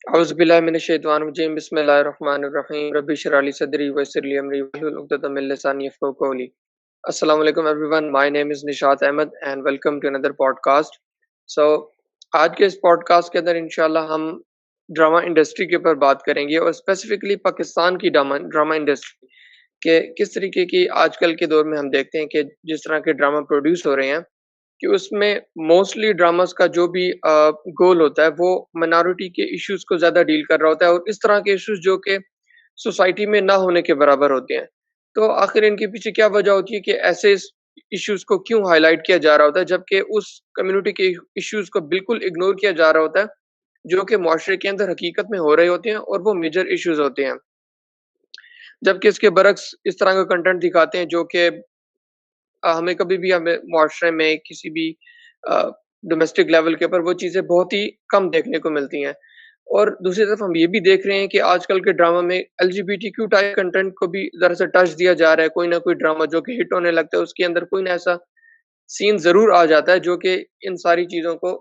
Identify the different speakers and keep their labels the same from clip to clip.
Speaker 1: औज़ुबिल्लाहि मिनश्शैतानिर्रजीम बिस्मिल्लाहिर्रहमानिर्रहीम रब्बि इश्रह ली सदरी वयस्सिर ली अमरी वहलुल उक़दतम मिन लिसानी यफ़क़हू क़ौली। अस्सलामु अलैकुम everyone, my name is Nishat Ahmad and welcome to another podcast. So आज के इस पॉडकास्ट के अंदर इंशाल्लाह हम ड्रामा इंडस्ट्री के ऊपर बात करेंगे और स्पेसिफिकली पाकिस्तान की ड्रामा ड्रामा इंडस्ट्री के किस तरीके की आजकल के दौर में हम देखते हैं कि जिस तरह के ड्रामा प्रोड्यूस हो रहे हैं कि उसमें मोस्टली ड्रामास का जो भी गोल होता है वो माइनॉरिटी के इश्यूज को ज़्यादा डील कर रहा होता है और इस तरह के इश्यूज जो कि सोसाइटी में ना होने के बराबर होते हैं। तो आखिर इनके पीछे क्या वजह होती है कि ऐसे इश्यूज को क्यों हाईलाइट किया जा रहा होता है जबकि उस कम्युनिटी के इश्यूज को बिल्कुल इग्नोर किया जा रहा होता है जो कि मुआशरे के अंदर हकीकत में हो रहे होते हैं और वो मेजर इश्यूज होते हैं। जबकि इसके बरक्स इस तरह का कंटेंट दिखाते हैं जो कि हमें कभी भी हमें मुआशरे में किसी भी अ, डोमेस्टिक लेवल के ऊपर वो चीज़ें बहुत ही कम देखने को मिलती हैं। और दूसरी तरफ हम ये भी देख रहे हैं कि आजकल के ड्रामा में एलजीबीटीक्यू टाइप कंटेंट को भी ज़रा-सा टच दिया जा रहा है। कोई ना कोई ड्रामा जो कि हिट होने लगता है, उसके अंदर कोई ना ऐसा सीन ज़रूर आ जाता है जो कि इन सारी चीज़ों को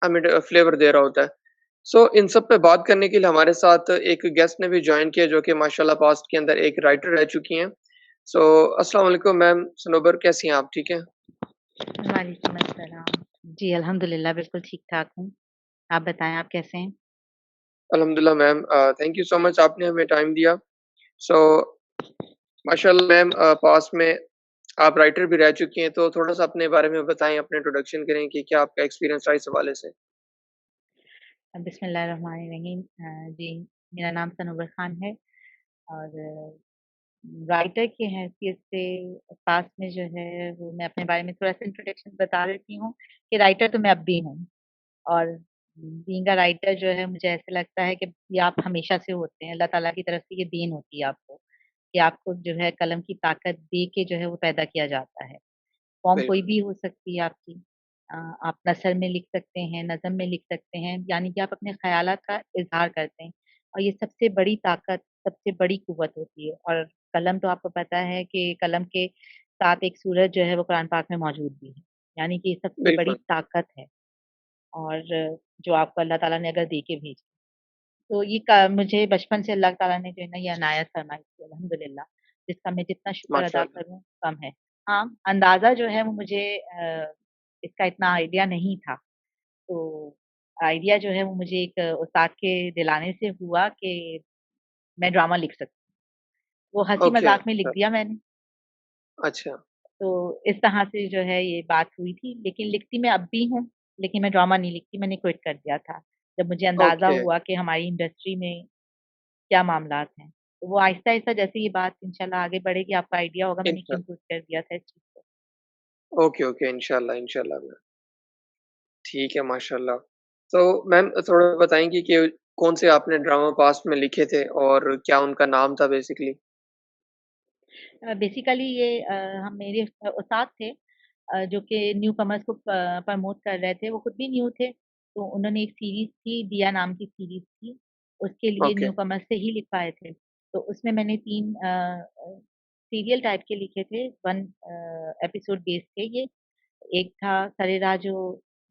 Speaker 1: हमें फ्लेवर दे रहा होता है। सो इन सब पे बात करने के लिए हमारे साथ एक गेस्ट ने भी जॉइन किया जो कि माशाल्लाह पास्ट के अंदर एक राइटर रह चुकी हैं। सो अस्सलाम वालेकुम मैम सनोबर, कैसी हैं आप? ठीक हैं?
Speaker 2: वालेकुम अस्सलाम। जी, अल्हम्दुलिल्लाह बिल्कुल ठीक-ठाक हूँ। आप बताएँ आप कैसे हैं?
Speaker 1: अल्हम्दुलिल्लाह ma'am, thank you so much आपने हमें टाइम दिया। सो माशाल्लाह मैम, पास्ट में आप राइटर भी रह चुकी हैं, तो थोड़ा-सा अपने बारे में बताएँ, अपना इंट्रोडक्शन करें कि क्या आपका एक्सपीरियंस रहा इस हवाले से?
Speaker 2: बिस्मिल्लाहिर्रहमानिर्रहीम। जी, मेरा नाम सनोबर खान है और राइटर की हैसियत से पास में जो है वो मैं अपने बारे में थोड़ा-सा इंट्रोडक्शन बता देती हूँ कि राइटर तो मैं अब भी हूँ और बीइंग अ राइटर जो है मुझे ऐसा लगता है कि ये आप हमेशा से होते हैं। अल्लाह ताला की तरफ से ये देन होती है आपको, कि आपको जो है कलम की ताकत दे के जो है वो पैदा किया जाता है। फॉर्म कोई
Speaker 1: बिल्कुल,
Speaker 2: भी हो सकती है आपकी। आप नसर में लिख सकते हैं, नज़म में लिख सकते हैं, यानी कि आप अपने ख़यालात का इज़हार करते हैं और ये सबसे बड़ी ताकत, सबसे बड़ी क़ुव्वत होती है और कलम तो आपको पता है कि कलम के साथ एक सूरत जो है वो कुरान पाक में मौजूद भी है, यानी कि ये सबसे बड़ी
Speaker 1: बिल्कुल।
Speaker 2: ताकत है और जो आपको अल्लाह ताला ने अगर दे के भेजी। तो ये क मुझे बचपन से अल्लाह ताला ने जो है ना ये अनायत फ़रमाई थी अल्हम्दुलिल्लाह, जिसका मैं जितना शुक्र अदा
Speaker 1: माशाल्लाह।
Speaker 2: करूँ कम है। हाँ, अंदाज़ा जो है वो मुझे इसका इतना आइडिया नहीं था। तो आइडिया जो है वो मुझे एक उस्ताद के दिलाने से हुआ कि मैं ड्रामा लिख सकती हूँ। वो
Speaker 1: ओके,
Speaker 2: हँसी-मज़ाक में लिख
Speaker 1: अच्छा,
Speaker 2: दिया मैंने।
Speaker 1: अच्छा।
Speaker 2: तो इस तरह से जो है ये बात हुई थी, लेकिन लिखती मैं अब भी हूँ, लेकिन मैं ड्रामा नहीं लिखती, मैंने क्विट कर दिया था। जब मुझे अंदाज़ा
Speaker 1: ओके,
Speaker 2: हुआ कि हमारी इंडस्ट्री में क्या मामलात हैं। तो वो आहिस्ता-आहिस्ता जैसे ये बात इंशाल्लाह आगे बढ़ेगी, आपको आइडिया होगा मैंने क्यों
Speaker 1: इंशाल्लाह।
Speaker 2: क्विट कर दिया था इस चीज़ को।
Speaker 1: ओके, ओके, इंशाल्लाह, इंशाल्लाह मैम। ठीक है, माशाल्लाह। तो मैम थोड़ा बताएँगी कि कौन से आपने ड्रामा पास्ट में लिखे थे और क्या उनका नाम था बेसिकली?
Speaker 2: बेसिकली ये हम मेरे उस्ताद थे जो कि न्यू कमर्स को प्रमोट कर रहे थे, वो खुद भी न्यू थे, तो उन्होंने एक सीरीज़ थी, दिया नाम की सीरीज़ थी, उसके लिए
Speaker 1: ओके,
Speaker 2: न्यू कमर्स से ही लिखवाए थे। तो उसमें मैंने 3 सीरियल टाइप के लिखे थे, 1 एपिसोड बेस्ड थे ये। एक था सरेराह जो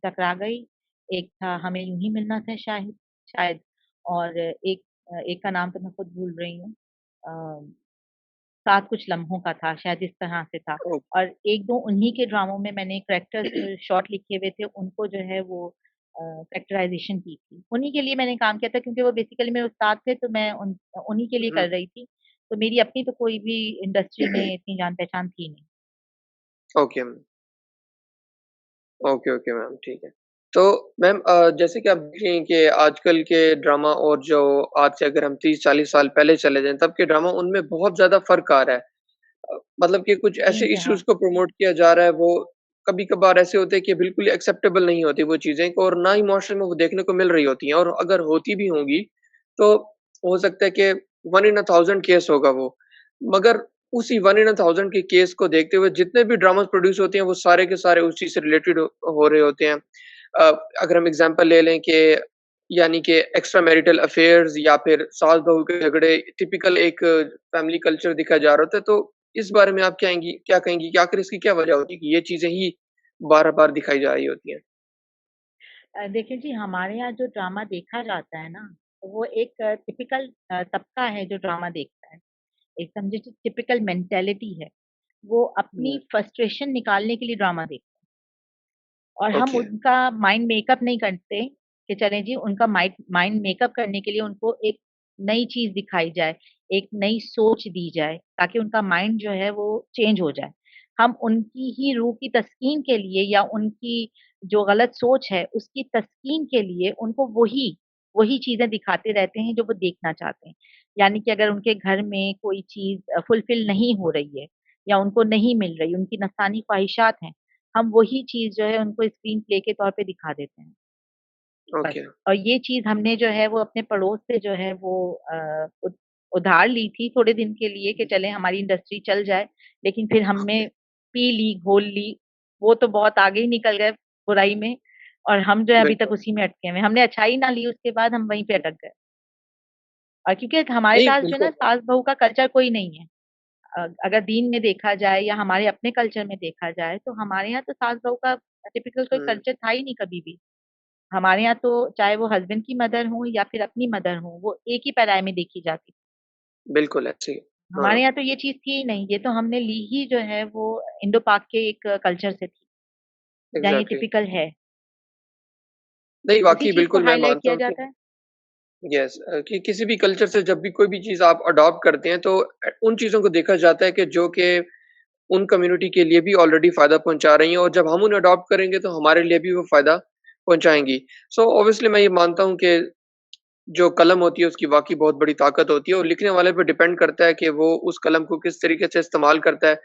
Speaker 2: टकरा गई, एक था हमें यूँ ही मिलना था शायद शायद और एक का नाम तो मैं खुद भूल रही हूँ। अ, साथ कुछ लम्हों का था, शायद इस तरह से था
Speaker 1: ओ
Speaker 2: और 1-2 उन्हीं के ड्रामों में मैंने कैरेक्टर्स शॉर्ट लिखे हुए थे, उनको जो है वो कैरेक्टराइज़ेशन की थी। उन्हीं के लिए मैंने काम किया था क्योंकि वो बेसिकली मेरे उस्ताद थे, तो मैं उन्हीं के लिए
Speaker 1: हुँ,
Speaker 2: कर रही थी। तो मेरी अपनी तो कोई भी इंडस्ट्री में इतनी जान-पहचान थी नहीं।
Speaker 1: Okay ma'am. Okay, okay ma'am, ठीक है। तो मैम, जैसे कि आप देख रही हैं कि आजकल के ड्रामा और जो आज से अगर हम 30-40 साल पहले चले जाएँ, तब के ड्रामा उनमें बहुत ज़्यादा फ़र्क आ रहा है। मतलब कि कुछ
Speaker 2: जी,
Speaker 1: ऐसे
Speaker 2: इंतहा।
Speaker 1: इश्यूज़ को प्रमोट किया जा रहा है, वो कभी-कभार ऐसे होते हैं कि बिल्कुल एक्सेप्टेबल नहीं होती वो चीज़ें और ना ही मुआशरे में वो देखने को मिल रही होती हैं और अगर होती भी होंगी, तो हो सकता है कि 1 इन अ 1000 केस होगा वो। मगर उसी 1 इन अ 1000 के केस को देखते हुए जितने भी ड्रामाज़ प्रोड्यूस होते हैं, वो सारे के सारे उस चीज़ से रिलेटेड हो रहे होते हैं। अ, अगर हम एग्ज़ाम्पल ले लें कि यानी कि एक्स्ट्रा मैरिटल अफ़ेयर्स या फिर सास-बहू के झगड़े, टिपिकल एक फैमिली कल्चर दिखाया जा रहा होता है, तो इस बारे में आप क्या कहेंगी कि आखिर इसकी क्या वजह होती है कि ये चीज़ें ही बार-बार दिखाई जा रही होती हैं?
Speaker 2: देखिए जी, हमारे यहाँ जो ड्रामा देखा जाता है ना, वो एक टिपिकल तबका है जो ड्रामा देखता है। एक समझे जो टिपिकल मेंटालिटी है, वो अपनी
Speaker 1: हुँ,
Speaker 2: फ्रस्ट्रेशन निकालने के लिए ड्रामा देखता है। और हम
Speaker 1: ओके,
Speaker 2: उनका माइंड मेकअप नहीं करते कि चलें जी उनका माइंड मेकअप करने के लिए उनको एक नई चीज़ दिखाई जाए, एक नई सोच दी जाए, ताकि उनका माइंड जो है वो चेंज हो जाए। हम उनकी ही रूह की तस्कीन के लिए या उनकी जो गलत सोच है, उसकी तस्कीन के लिए उनको वही चीज़ें दिखाते रहते हैं जो वो देखना चाहते हैं। यानी कि अगर उनके घर में कोई चीज़ फुलफिल नहीं हो रही है या उनको नहीं मिल रही, उनकी नफ़सानी ख़्वाहिशात हैं, हम वही चीज़ जो है उनको स्क्रीन प्ले के तौर पे दिखा देते हैं, बस।
Speaker 1: ओके।
Speaker 2: और ये चीज़ हमने जो है वो अपने पड़ोस से जो है वो उधार ली थी थोड़े दिन के लिए कि चलें हमारी इंडस्ट्री चल जाए, लेकिन फिर हमने
Speaker 1: ओके,
Speaker 2: पी ली, घोल ली, वो तो बहुत आगे ही निकल गए बुराई में और हम जो है अभी तक
Speaker 1: बिल्कुल।
Speaker 2: उसी में अटके हुए हैं। हमने अच्छाई ना ली उसके बाद हम वहीं पे अटक गए। और क्योंकि हमारे
Speaker 1: नहीं,
Speaker 2: पास जो है ना
Speaker 1: बिल्कुल।
Speaker 2: सास-बहू का कल्चर कोई नहीं है। अगर दीन में देखा जाए या हमारे अपने कल्चर में देखा जाए, तो हमारे यहाँ तो सास-बहू का टिपिकल कोई
Speaker 1: हुँ,
Speaker 2: कल्चर था ही नहीं कभी भी। हमारे यहाँ तो चाहे वो हस्बैंड की मदर हो या फिर अपनी मदर हो, वो एक ही पैराए में देखी जाती थी।
Speaker 1: बिल्कुल ऐसे ही।
Speaker 2: हमारे
Speaker 1: हाँ,
Speaker 2: यहाँ तो ये चीज़ थी ही नहीं, ये तो हमने ली ही जो है वो इंडो-पाक के एक कल्चर से थी, जहाँ ये
Speaker 1: एग्ज़ैक्टली।
Speaker 2: टिपिकल है।
Speaker 1: नहीं,
Speaker 2: उसी
Speaker 1: वाक़ई
Speaker 2: चीज़ को
Speaker 1: बिल्कुल मैं
Speaker 2: हाइलाइट
Speaker 1: मानता
Speaker 2: किया
Speaker 1: हूँ कि
Speaker 2: जाता है।
Speaker 1: कि किसी भी कल्चर से जब भी कोई भी चीज़ आप अडॉप्ट करते हैं, तो उन चीज़ों को देखा जाता है कि जो कि उन कम्युनिटी के लिए भी ऑलरेडी फ़ायदा पहुँचा रही हैं और जब हम उन्हें अडॉप्ट करेंगे, तो हमारे लिए भी वो फ़ायदा पहुँचाएँगी। सो ऑब्वियसली मैं ये मानता हूँ कि जो कलम होती है उसकी वाक़ई बहुत बड़ी ताकत होती है और लिखने वाले पे डिपेंड करता है कि वो उस कलम को किस तरीके से इस्तेमाल करता है।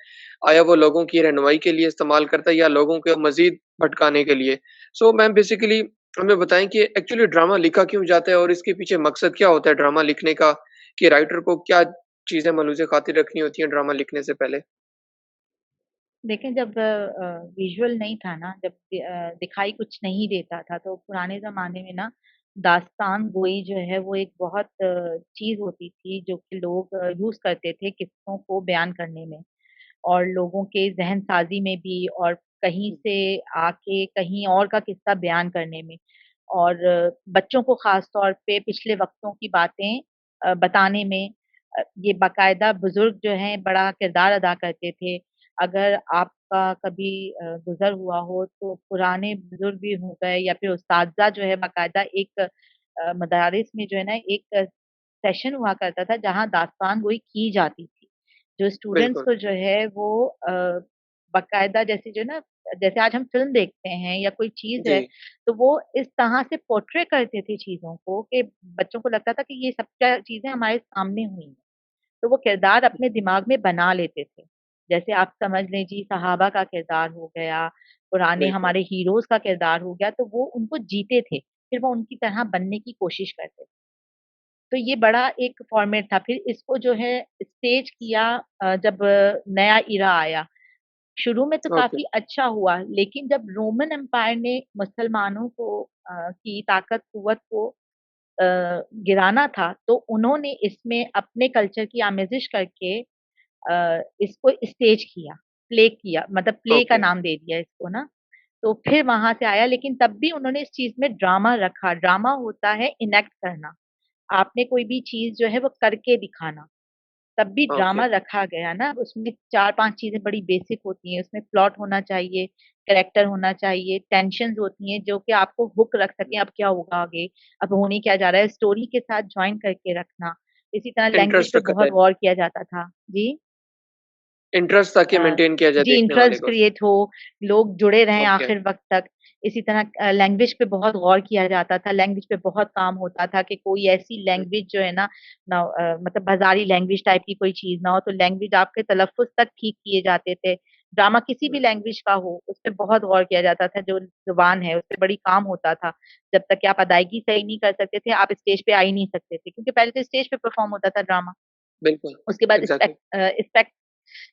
Speaker 1: आया वो लोगों की रहनुमाई के लिए इस्तेमाल करता है या लोगों को मज़ीद भटकाने के लिए। सो मैम बेसिकली हमें बताएँ कि एक्चुअली ड्रामा लिखा क्यों जाता है और इसके पीछे मकसद क्या होता है ड्रामा लिखने का? कि राइटर को क्या चीज़ें मलूज़ खातिर रखनी होती हैं ड्रामा लिखने से पहले?
Speaker 2: देखें जब विज़ुअल नहीं था ना, जब दिखाई कुछ नहीं देता था, तो पुराने ज़माने में ना दास्तान गोई जो है वो एक बहुत चीज़ होती थी जो कि लोग यूज़ करते थे किस्सों को बयान करने में और लोगों के ज़हन-साज़ी में भी और कहीं से आके कहीं और का किस्सा बयान करने में। और बच्चों को ख़ास तौर पे पिछले वक़्तों की बातें बताने में ये बाकायदा बुज़ुर्ग जो हैं बड़ा किरदार अदा करते थे। अगर आपका कभी गुज़र हुआ हो तो पुराने बुज़ुर्ग भी हो गए या फिर उस्ताज़ा जो है बाकायदा एक मदारिस में जो है ना एक सेशन हुआ करता था जहाँ दास्तान गोई की जाती थी। जो स्टूडेंट्स
Speaker 1: बिल्कुल।
Speaker 2: को जो है वो बाकायदा जैसे जो है ना जैसे आज हम फ़िल्म देखते हैं या कोई चीज़
Speaker 1: जी,
Speaker 2: है, तो वो इस तरह से पोर्ट्रे करते थे चीज़ों को कि बच्चों को लगता था कि ये सब क्या चीज़ें हमारे सामने हुई हैं। तो वो किरदार अपने दिमाग में बना लेते थे। जैसे आप समझ लें जी सहाबा का किरदार हो गया, पुराने
Speaker 1: बिल्कुल,
Speaker 2: हमारे हीरोज़ का किरदार हो गया, तो वो उनको जीते थे। फिर वो उनकी तरह बनने की कोशिश करते थे। तो ये बड़ा एक फ़ॉर्मेट था। फिर इसको जो है स्टेज किया जब नया इरा आया। शुरू में तो
Speaker 1: ओके,
Speaker 2: काफ़ी अच्छा हुआ, लेकिन जब रोमन एम्पायर ने मुसलमानों को की ताकत-क़ुव्वत को गिराना था, तो उन्होंने इसमें अपने कल्चर की आमेज़िश करके इसको स्टेज किया, प्ले किया मतलब प्ले का
Speaker 1: ओके,
Speaker 2: नाम दे दिया इसको ना। तो फिर वहाँ से आया लेकिन तब भी उन्होंने इस चीज़ में ड्रामा रखा। ड्रामा होता है इनैक्ट करना। आपने कोई भी चीज़ जो है वो करके दिखाना। तब भी
Speaker 1: ओके,
Speaker 2: ड्रामा रखा गया ना, उसमें 4-5 चीज़ें बड़ी बेसिक होती हैं, उसमें प्लॉट होना चाहिए, कैरेक्टर होना चाहिए, टेंशन्स होती हैं जो कि आपको हुक रख सकें, अब क्या होगा आगे, अब होने क्या जा रहा है, स्टोरी के साथ जॉइन करके रखना। इसी तरह लैंग्वेज
Speaker 1: इंटरेस्ट
Speaker 2: पे
Speaker 1: रखा
Speaker 2: बहुत
Speaker 1: जाए
Speaker 2: गौर किया जाता था। जी?
Speaker 1: इंटरेस्ट ताकि
Speaker 2: अ,
Speaker 1: मेंटेन किया जाए
Speaker 2: जी
Speaker 1: देखने वाले
Speaker 2: इंटरेस्ट
Speaker 1: को।
Speaker 2: क्रिएट हो, लोग जुड़े रहें
Speaker 1: ओके,
Speaker 2: आखिर वक़्त तक। इसी तरह लैंग्वेज पे बहुत गौर किया जाता था, लैंग्वेज पे बहुत काम होता था कि कोई ऐसी
Speaker 1: हुँ,
Speaker 2: लैंग्वेज जो है ना मतलब बाज़ारी लैंग्वेज टाइप की कोई चीज़ ना हो, तो लैंग्वेज आपके तलफ़्फ़ुज़ तक ठीक किए जाते थे। ड्रामा किसी भी
Speaker 1: हुँ,
Speaker 2: लैंग्वेज का हो, उस पे बहुत गौर किया जाता था, जो ज़ुबान है, उस पे बड़ी काम होता था। जब तक कि आप अदायगी सही नहीं कर सकते थे, आप स्टेज पे आ ही नहीं सकते थे, क्योंकि पहले तो स्टेज पे परफ़ॉर्म होता था ड्रामा।
Speaker 1: बिल्कुल,
Speaker 2: उसके बाद
Speaker 1: एग्ज़ैक्टली,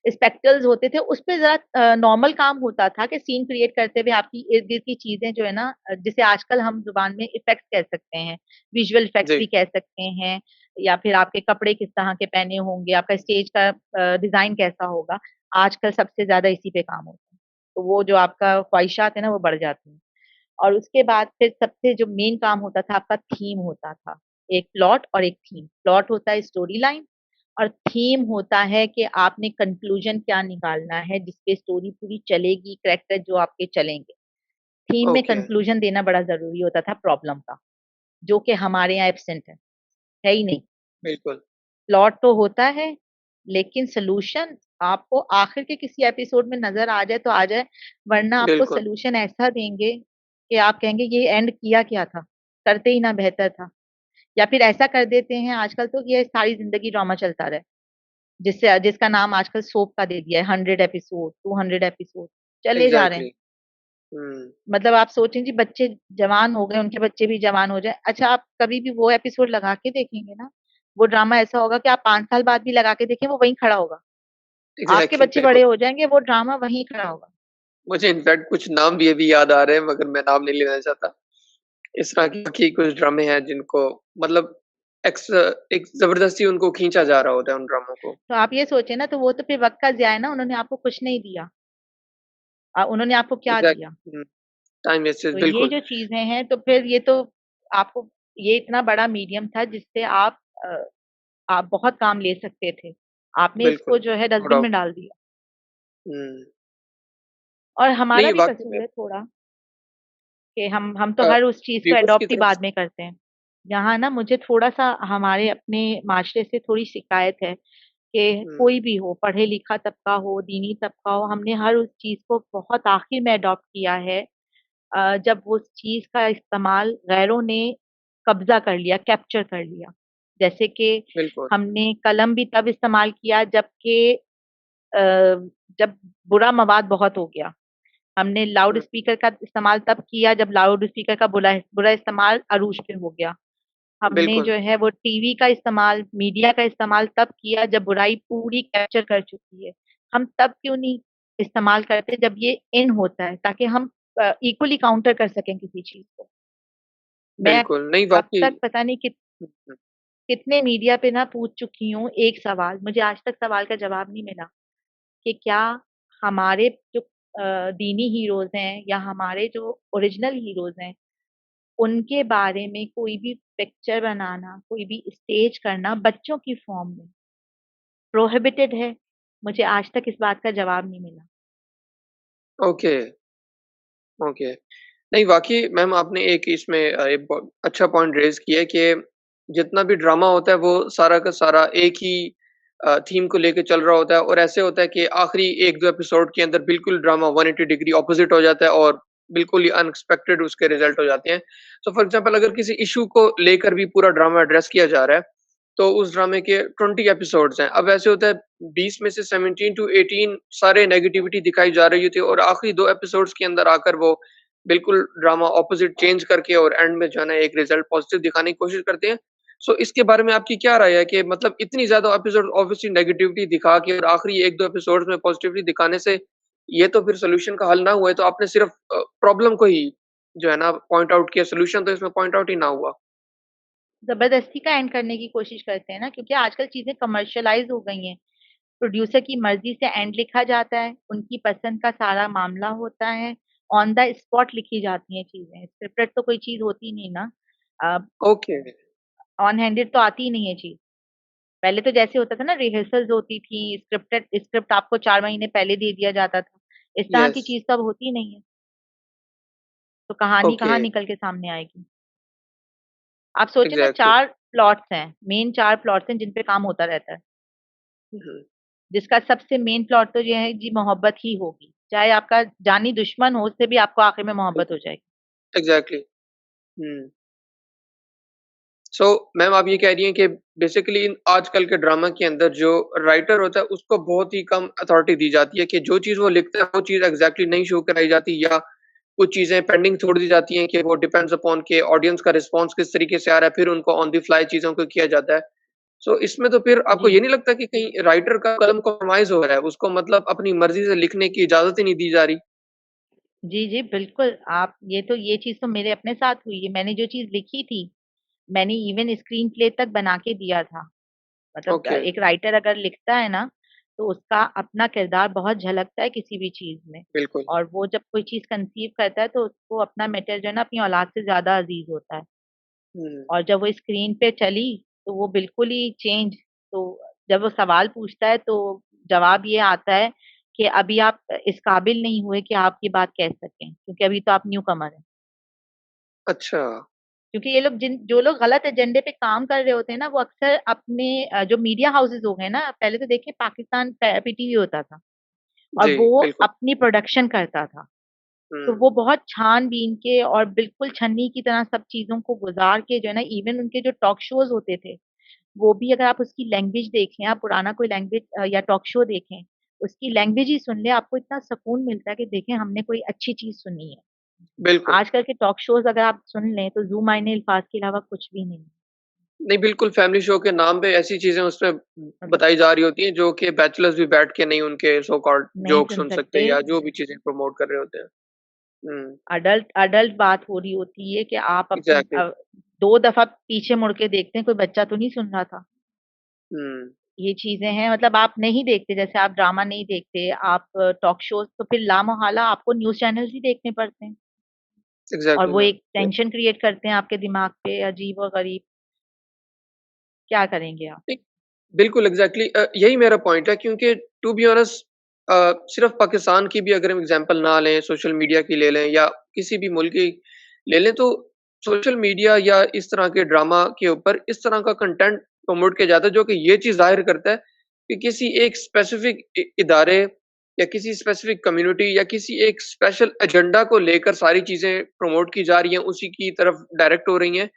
Speaker 2: स्पेक्ट्रल्स होते थे, उसपे ज़रा नॉर्मल काम होता था कि सीन क्रिएट करते हुए आपकी इर्द-गिर्द की चीज़ें जो है ना जिसे आजकल हम ज़ुबान में इफ़ेक्ट्स कह सकते हैं, विजुअल इफ़ेक्ट्स
Speaker 1: जी,
Speaker 2: भी कह सकते हैं या फिर आपके कपड़े किस तरह के पहने होंगे, आपका स्टेज का डिज़ाइन कैसा होगा, आजकल सबसे ज़्यादा इसी पे काम होता है। तो वो जो आपका ख्वाहिशात है ना, वो बढ़ जाती हैं। और उसके बाद फिर सबसे जो मेन काम होता था, आपका थीम होता था। एक प्लॉट और एक थीम। प्लॉट होता है स्टोरी लाइन, और थीम होता है कि आपने कंक्लूजन क्या निकालना है जिसपे स्टोरी पूरी चलेगी, कैरेक्टर जो आपके चलेंगे। थीम में
Speaker 1: ओके।
Speaker 2: कंक्लूजन देना बड़ा जरूरी होता था प्रॉब्लम का, जो कि हमारे यहाँ एब्सेंट है ही नहीं।
Speaker 1: बिल्कुल।
Speaker 2: प्लॉट तो होता है, लेकिन सोल्यूशन आपको आखिर के किसी एपिसोड में नजर आ जाए तो आ जाए, वरना आपको
Speaker 1: बिल्कुल।
Speaker 2: सोल्यूशन ऐसा देंगे कि आप कहेंगे ये एंड किया क्या था, करते ही ना बेहतर था। या फिर ऐसा कर देते हैं आजकल तो ये सारी जिंदगी ड्रामा चलता रहे, जिससे जिसका नाम आजकल सोप का दे दिया है, 100 एपिसोड, 200 एपिसोड चले जा रहे हैं।
Speaker 1: एग्जैक्टली। हम्म।
Speaker 2: मतलब आप सोचें जी, बच्चे जवान हो गए, उनके बच्चे भी जवान हो जाए, अच्छा आप कभी भी वो एपिसोड लगा के देखेंगे ना, वो ड्रामा ऐसा होगा कि आप 5 साल बाद भी लगा के देखें वो वहीं खड़ा होगा। आपके
Speaker 1: एग्जैक्टली
Speaker 2: बच्चे बड़े
Speaker 1: बिल्कुल।
Speaker 2: हो जाएंगे, वो ड्रामा वहीं खड़ा होगा।
Speaker 1: मुझे इनफैक्ट कुछ नाम भी अभी याद आ रहे हैं, मगर मैं नाम नहीं लेना चाहता। इस तरह की कुछ ड्रामे हैं जिनको मतलब एक्स एक ज़बरदस्ती उनको खींचा जा रहा होता है उन ड्रामों को।
Speaker 2: तो आप ये सोचे ना, तो वो तो फिर वक्त का ज़िया है ना, उन्होंने आपको कुछ नहीं दिया। उन्होंने आपको क्या
Speaker 1: एग्ज़ैक्ट
Speaker 2: दिया?
Speaker 1: टाइम वेस्टेज
Speaker 2: तो ये
Speaker 1: बिल्कुल।
Speaker 2: जो चीजें हैं, तो फिर ये तो आपको, ये इतना बड़ा मीडियम था जिससे आप बहुत काम ले सकते थे, आपने इसको
Speaker 1: बिल्कुल,
Speaker 2: जो है
Speaker 1: नो
Speaker 2: डस्टबिन
Speaker 1: डाउट।
Speaker 2: में डाल दिया।
Speaker 1: हुँ।
Speaker 2: और हमारा
Speaker 1: नहीं,
Speaker 2: भी
Speaker 1: वाक़ई में
Speaker 2: कसूर है थोड़ा, कि हम तो हर उस चीज को
Speaker 1: व्यूअर्स की
Speaker 2: अडॉप्ट ही
Speaker 1: तरफ
Speaker 2: बाद
Speaker 1: से।
Speaker 2: में करते हैं। यहाँ ना मुझे थोड़ा सा हमारे अपने माशरे से थोड़ी शिकायत है कि
Speaker 1: हुँ,
Speaker 2: कोई भी हो, पढ़े लिखा तबका हो, दीनी तबका हो, हमने हर उस चीज को बहुत आखिर में अडॉप्ट किया है, जब उस चीज का इस्तेमाल गैरों ने कब्जा कर लिया, कैप्चर कर लिया। जैसे कि
Speaker 1: बिल्कुल।
Speaker 2: हमने कलम भी तब इस्तेमाल किया जबकि जब बुरा मवाद बहुत हो गया। हमने लाउड
Speaker 1: हुँ,
Speaker 2: स्पीकर का इस्तेमाल तब किया जब लाउड स्पीकर का बुरा बुरा इस्तेमाल अरूज पे हो गया। हमने
Speaker 1: बिल्कुल,
Speaker 2: जो है वो टीवी का इस्तेमाल, मीडिया का इस्तेमाल तब किया जब बुराई पूरी कैप्चर कर चुकी है। हम तब क्यों नहीं इस्तेमाल करते जब ये इन होता है, ताकि हम इक्वली काउंटर कर सकें किसी चीज को। मैं
Speaker 1: बिल्कुल। नहीं,
Speaker 2: अब
Speaker 1: वाक़ई।
Speaker 2: तक पता नहीं
Speaker 1: हुँ, हुँ,
Speaker 2: कितने मीडिया पे ना पूछ चुकी हूँ एक सवाल, मुझे आज तक सवाल का जवाब नहीं मिला कि क्या हमारे जो दीनी हीरोज हैं या हमारे जो ओरिजिनल हीरोज हैं, उनके बारे में कोई भी पिक्चर बनाना, कोई भी स्टेज करना बच्चों की फॉर्म में प्रोहिबिटेड है? मुझे आज तक इस बात का जवाब नहीं मिला।
Speaker 1: Okay, okay. नहीं, वाक़ई मैम आपने एक इसमें एक बहुत अच्छा पॉइंट रेज़ किया है कि जितना भी ड्रामा होता है वो सारा का सारा एक ही थीम को लेके चल रहा होता है और ऐसे होता है कि आखिरी 1-2 एपिसोड के अंदर बिल्कुल ड्रामा 180 डिग्री ऑपोज़िट हो जाता है और बिल्कुल ही अनएक्सपेक्टेड उसके रिज़ल्ट हो जाते हैं। तो फॉर एग्ज़ाम्पल अगर किसी इश्यू को लेकर भी पूरा ड्रामा एड्रेस किया जा रहा है, तो उस ड्रामे के 20 एपिसोड्स हैं। अब ऐसे होता है 20 में से 17 टू 18 सारे नेगेटिविटी दिखाई जा रही होती है और आखिरी 2 एपिसोड्स के अंदर आकर वो बिल्कुल ड्रामा ऑपोज़िट चेंज करके और एंड में जो है ना एक रिज़ल्ट पॉज़िटिव दिखाने की कोशिश करते हैं। सो इसके बारे में आपकी क्या राय है कि मतलब इतनी ज़्यादा एपिसोड ऑब्वियसली नेगेटिविटी दिखा के और आखिरी 1-2 एपिसोड्स में पॉज़िटिविटी दिखाने से ये तो फिर सॉल्यूशन का हल ना हुआ है, तो आपने सिर्फ़ प्रॉब्लम को ही जो है ना पॉइंट आउट किया, सॉल्यूशन तो इसमें पॉइंट आउट ही ना हुआ।
Speaker 2: जबरदस्ती का एंड करने की कोशिश करते हैं ना, क्योंकि आजकल चीजें कमर्शियलाइज हो गई हैं। प्रोड्यूसर की मर्जी से एंड लिखा जाता है, उनकी पसंद का सारा मामला होता है, ऑन द स्पॉट लिखी जाती हैं चीजें, स्क्रिप्टेड तो कोई चीज होती नहीं ना।
Speaker 1: ओके,
Speaker 2: ऑन हैंडेड तो आती ही नहीं है चीज। पहले तो जैसे होता था ना, रिहर्सल्स होती थी, स्क्रिप्टेड स्क्रिप्ट आपको 4 महीने पहले दे दिया जाता था। इस तरह की
Speaker 1: यस,
Speaker 2: चीज तो अब होती नहीं है। तो कहानी
Speaker 1: ओके,
Speaker 2: कहाँ निकल के सामने आएगी? आप सोचे ना,
Speaker 1: एग्ज़ैक्टली।
Speaker 2: 4 प्लॉट्स हैं, मेन 4 प्लॉट्स हैं जिन पे काम होता रहता है,
Speaker 1: हुँ,
Speaker 2: जिसका सबसे मेन प्लॉट तो ये है जी, मोहब्बत ही होगी, चाहे आपका जानी दुश्मन हो, उससे भी आपको आखिर में मोहब्बत हो
Speaker 1: बिल्कुल,
Speaker 2: जाएगी।
Speaker 1: एग्ज़ैक्टली। हुँ। सो मैम आप ये कह रही हैं कि बेसिकली इन आजकल के ड्रामा के अंदर जो राइटर होता है उसको बहुत ही कम अथॉरिटी दी जाती है कि जो चीज़ वो लिखता है वो चीज़ एग्ज़ैक्टली नहीं शो कराई जाती या कुछ चीज़ें पेंडिंग छोड़ दी जाती हैं कि वो डिपेंड्स अपॉन के ऑडियंस का रिस्पॉन्स किस तरीके से आ रहा है, फिर उनको ऑन द फ्लाई चीज़ों को किया जाता है। सो इसमें तो फिर आपको
Speaker 2: जी,
Speaker 1: ये नहीं लगता कि कहीं राइटर का कलम कॉम्प्रोमाइज़ हो रहा है, उसको मतलब अपनी मर्ज़ी से लिखने की इजाज़त ही नहीं दी जा रही?
Speaker 2: जी, जी, बिल्कुल। आप ये चीज़ तो मेरे अपने साथ हुई है। मैंने जो चीज़ लिखी थी, मैंने इवन स्क्रीन प्ले तक बना के दिया था। मतलब
Speaker 1: ओके,
Speaker 2: एक राइटर अगर लिखता है ना, तो उसका अपना किरदार बहुत झलकता है किसी भी चीज़ में।
Speaker 1: बिल्कुल।
Speaker 2: और वो जब कोई चीज़ कंसीव करता है, तो उसको अपना मैटर जो है ना, अपनी औलाद से ज़्यादा अज़ीज़ होता है।
Speaker 1: हुँ,
Speaker 2: और जब वो स्क्रीन पे चली तो वो बिल्कुल ही चेंज। तो जब वो सवाल पूछता है तो जवाब ये आता है कि अभी आप इस काबिल नहीं हुए कि आप ये बात कह सकें, क्योंकि अभी तो आप न्यू कमर हैं।
Speaker 1: अच्छा,
Speaker 2: क्योंकि ये लोग जो लोग गलत एजेंडे पे काम कर रहे होते हैं ना, वो अक्सर अपने जो मीडिया हाउसेस हो गए ना, पहले तो देखिए पाकिस्तान पीटीवी होता था और
Speaker 1: जी,
Speaker 2: वो
Speaker 1: बिल्कुल।
Speaker 2: अपनी प्रोडक्शन करता था। तो
Speaker 1: हुँ,
Speaker 2: वो बहुत छान-बीन के और बिल्कुल छन्नी की तरह सब चीज़ों को गुज़ार के जो है ना, इवन उनके जो टॉक शोज़ होते थे, वो भी अगर आप उसकी लैंग्वेज देखें, आप पुराना कोई लैंग्वेज या टॉक शो देखें, उसकी लैंग्वेज ही सुन लें, आपको इतना सुकून मिलता है कि देखें हमने कोई अच्छी चीज़ सुनी है।
Speaker 1: बिल्कुल।
Speaker 2: आजकल के टॉक शोज़ अगर आप सुन लें, तो ज़ू माइने अल्फाज़ के अलावा कुछ भी नहीं।
Speaker 1: नहीं, बिल्कुल फैमिली शो के नाम पे ऐसी चीज़ें उसमें
Speaker 2: मतलब
Speaker 1: बताई जा रही होती हैं जो कि बैचलर्स भी बैठ के नहीं उनके सो कॉल्ड
Speaker 2: नहीं
Speaker 1: जोक
Speaker 2: सुन
Speaker 1: सुन सकते
Speaker 2: सकते।
Speaker 1: या जो भी चीज़ें प्रमोट कर रहे होते हैं। हुँ,
Speaker 2: अडल्ट अडल्ट बात हो रही होती है कि आप
Speaker 1: एग्ज़ैक्टली।
Speaker 2: 2 दफ़ा पीछे मुड़ के देखते हैं, कोई बच्चा तो नहीं सुन रहा था।
Speaker 1: हुँ,
Speaker 2: ये चीज़ें हैं, मतलब आप नहीं देखते, जैसे आप ड्रामा नहीं देखते, आप टॉक शोज़ तो फिर लामोहला आपको न्यूज़ चैनल्स ही देखने पड़ते हैं और
Speaker 1: एग्ज़ैक्टली
Speaker 2: वो
Speaker 1: मैम।
Speaker 2: एक टेंशन क्रिएट करते हैं आपके दिमाग पे अजीब और गरीब, क्या करेंगे आप?
Speaker 1: नहीं, बिल्कुल एग्ज़ैक्टली यही मेरा पॉइंट है क्योंकि टू बी ऑनेस्ट सिर्फ़ पाकिस्तान की भी अगर हम एग्ज़ाम्पल ना लें, सोशल मीडिया की ले लें या किसी भी मुल्क की ले लें, तो सोशल मीडिया या इस तरह के ड्रामा के ऊपर इस तरह का कंटेंट प्रमोट किया जाता है, जो कि ये चीज़ ज़ाहिर करता है कि किसी एक स्पेसिफ़िक इदारे या किसी स्पेसिफ़िक कम्युनिटी या किसी एक स्पेशल एजेंडा को लेकर सारी चीज़ें प्रमोट की जा रही हैं, उसी की तरफ डायरेक्ट हो रही हैं।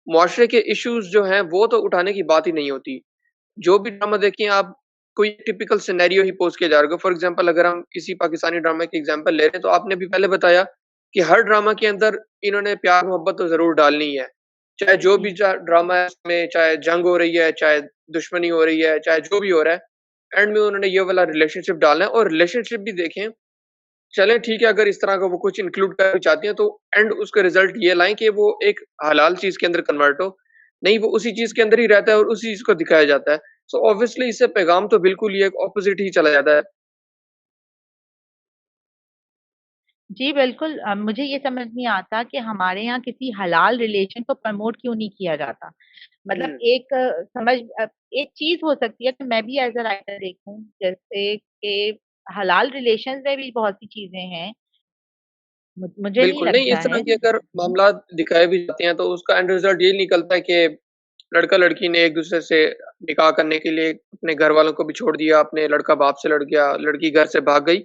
Speaker 1: मुआशरे के इश्यूज़ जो हैं, वो तो उठाने की बात ही नहीं होती। जो भी ड्रामा देखिए आप, कोई टिपिकल सिनेरियो ही पोस्ट किया जा रहा होगा। फॉर एग्ज़ाम्पल अगर हम किसी पाकिस्तानी ड्रामा की एग्ज़ाम्पल ले रहे हैं, तो आपने अभी पहले बताया कि हर ड्रामा के अंदर इन्होंने प्यार-मोहब्बत तो ज़रूर डालनी है। चाहे जो भी
Speaker 2: जी।
Speaker 1: ड्रामा है उसमें चाहे जंग हो रही है, चाहे दुश्मनी हो रही है, चाहे जो भी हो रहा है, एंड में उन्होंने ये वाला रिलेशनशिप डालना है और रिलेशनशिप भी देखें, चलें ठीक है अगर इस तरह का वो कुछ इंक्लूड करना चाहती हैं, तो एंड उसका रिज़ल्ट ये लाएँ कि वो एक हलाल चीज़ के अंदर कन्वर्ट हो। नहीं, वो उसी चीज़ के अंदर ही रहता है और उसी चीज़ को दिखाया जाता है। सो ऑब्वियसली इससे पैगाम तो बिल्कुल ही एक ऑपोज़िट ही चला जाता है।
Speaker 2: जी, बिल्कुल मुझे ये समझ नहीं आता कि हमारे यहाँ किसी हलाल रिलेशन को प्रमोट क्यों नहीं किया जाता? मतलब
Speaker 1: हुँ,
Speaker 2: एक चीज़ हो सकती है कि मैं भी एज़ अ राइटर देखूँ, जैसे कि हलाल रिलेशंस में भी बहुत सी चीज़ें हैं, मुझे नहीं
Speaker 1: बिल्कुल नहीं,
Speaker 2: लगता
Speaker 1: इस तरह
Speaker 2: है।
Speaker 1: के अगर मामलात दिखाए भी जाते हैं, तो उसका एंड रिज़ल्ट ये निकलता है कि लड़का-लड़की ने एक-दूसरे से निकाह करने के लिए अपने घरवालों को भी छोड़ दिया, अपने लड़का बाप से लड़ गया, लड़की घर से भाग गई।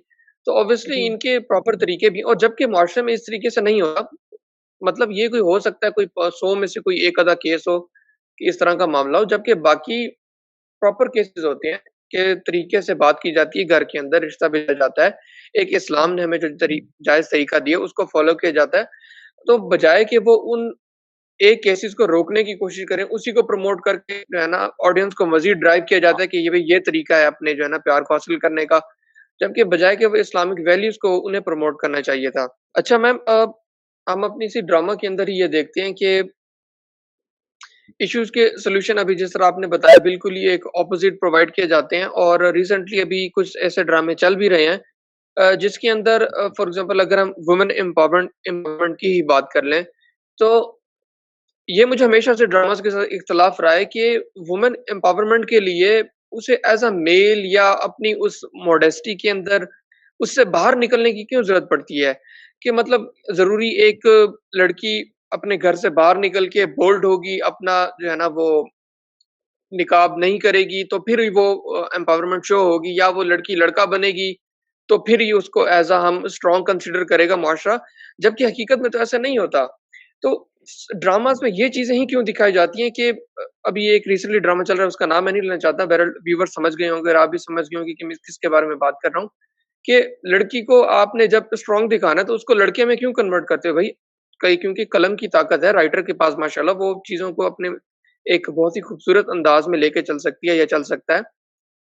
Speaker 1: तो ऑब्वियसली
Speaker 2: जी,
Speaker 1: इनके प्रॉपर तरीके भी और जबकि मुआशरे में इस तरीके से नहीं होता। मतलब ये कोई हो सकता है कोई 100 में से कोई एक आधा केस हो कि इस तरह का मामला हो, जबकि बाकी प्रॉपर केसेज़ होते हैं कि तरीके से बात की जाती है, घर के अंदर रिश्ता भेजा जाता है। एक इस्लाम
Speaker 2: जी।
Speaker 1: ने हमें जो जायज़ तरीका दिया उसको फ़ॉलो किया जाता है। तो बजाए कि वो उन एक केसेज़ को रोकने की कोशिश करें, उसी को प्रमोट करके जो है ना ऑडियंस को मज़ीद ड्राइव किया जाता है कि ये भई ये तरीका है अपने जो है ना प्यार को हासिल करने का, जबकि बजाए कि वो इस्लामिक वैल्यूज़ को उन्हें प्रमोट करना चाहिए था। अच्छा मैम हम अपनी इसी ड्रामा के अंदर ही ये देखते हैं कि इश्यूज़ के सॉल्यूशन अभी जिस तरह आपने बताया बिल्कुल ही एक ऑपोज़िट प्रोवाइड किए जाते हैं और रिसेंटली अभी कुछ ऐसे ड्रामे चल भी रहे हैं जिसके अंदर फॉर एग्ज़ाम्पल अगर हम वुमेन एम्पावरमेंट एम्पावरमेंट की ही बात कर लें, तो ये मुझे हमेशा से ड्रामाज़ के साथ इख्तिलाफ़ रहा है कि वुमेन एम्पावरमेंट के लिए उसे एज़ अ मेल या अपनी उस मॉडेस्टी के अंदर उससे बाहर निकलने की क्यों ज़रूरत पड़ती है? कि मतलब ज़रूरी एक लड़की अपने घर से बाहर निकल के बोल्ड होगी, अपना जो है ना वो निकाब नहीं करेगी, तो फिर ही वो एम्पावरमेंट शो होगी या वो लड़की लड़का बनेगी, तो फिर ही उसको एज़ अ हम स्ट्रॉन्ग कंसिडर करेगा मुआशरा, जबकि हकीकत में तो ऐसा नहीं होता। तो ड्रामाज़ में ये चीज़ें ही क्यों दिखाई जाती हैं कि अभी एक रिसेंटली ड्रामा चल रहा है उसका नाम मैं नहीं लेना चाहता, बहरहाल व्यूअर्स समझ गए होंगे और आप भी समझ गए होंगे कि मैं किसके बारे में बात कर रहा हूँ, कि लड़की को आपने जब स्ट्रॉन्ग दिखाना है तो उसको लड़के में क्यों कन्वर्ट करते हो भई? कहीं क्योंकि कलम की ताकत है, राइटर के पास माशाल्लाह वो चीज़ों को अपने एक बहुत ही खूबसूरत अंदाज़ में लेके चल सकती है या चल सकता है।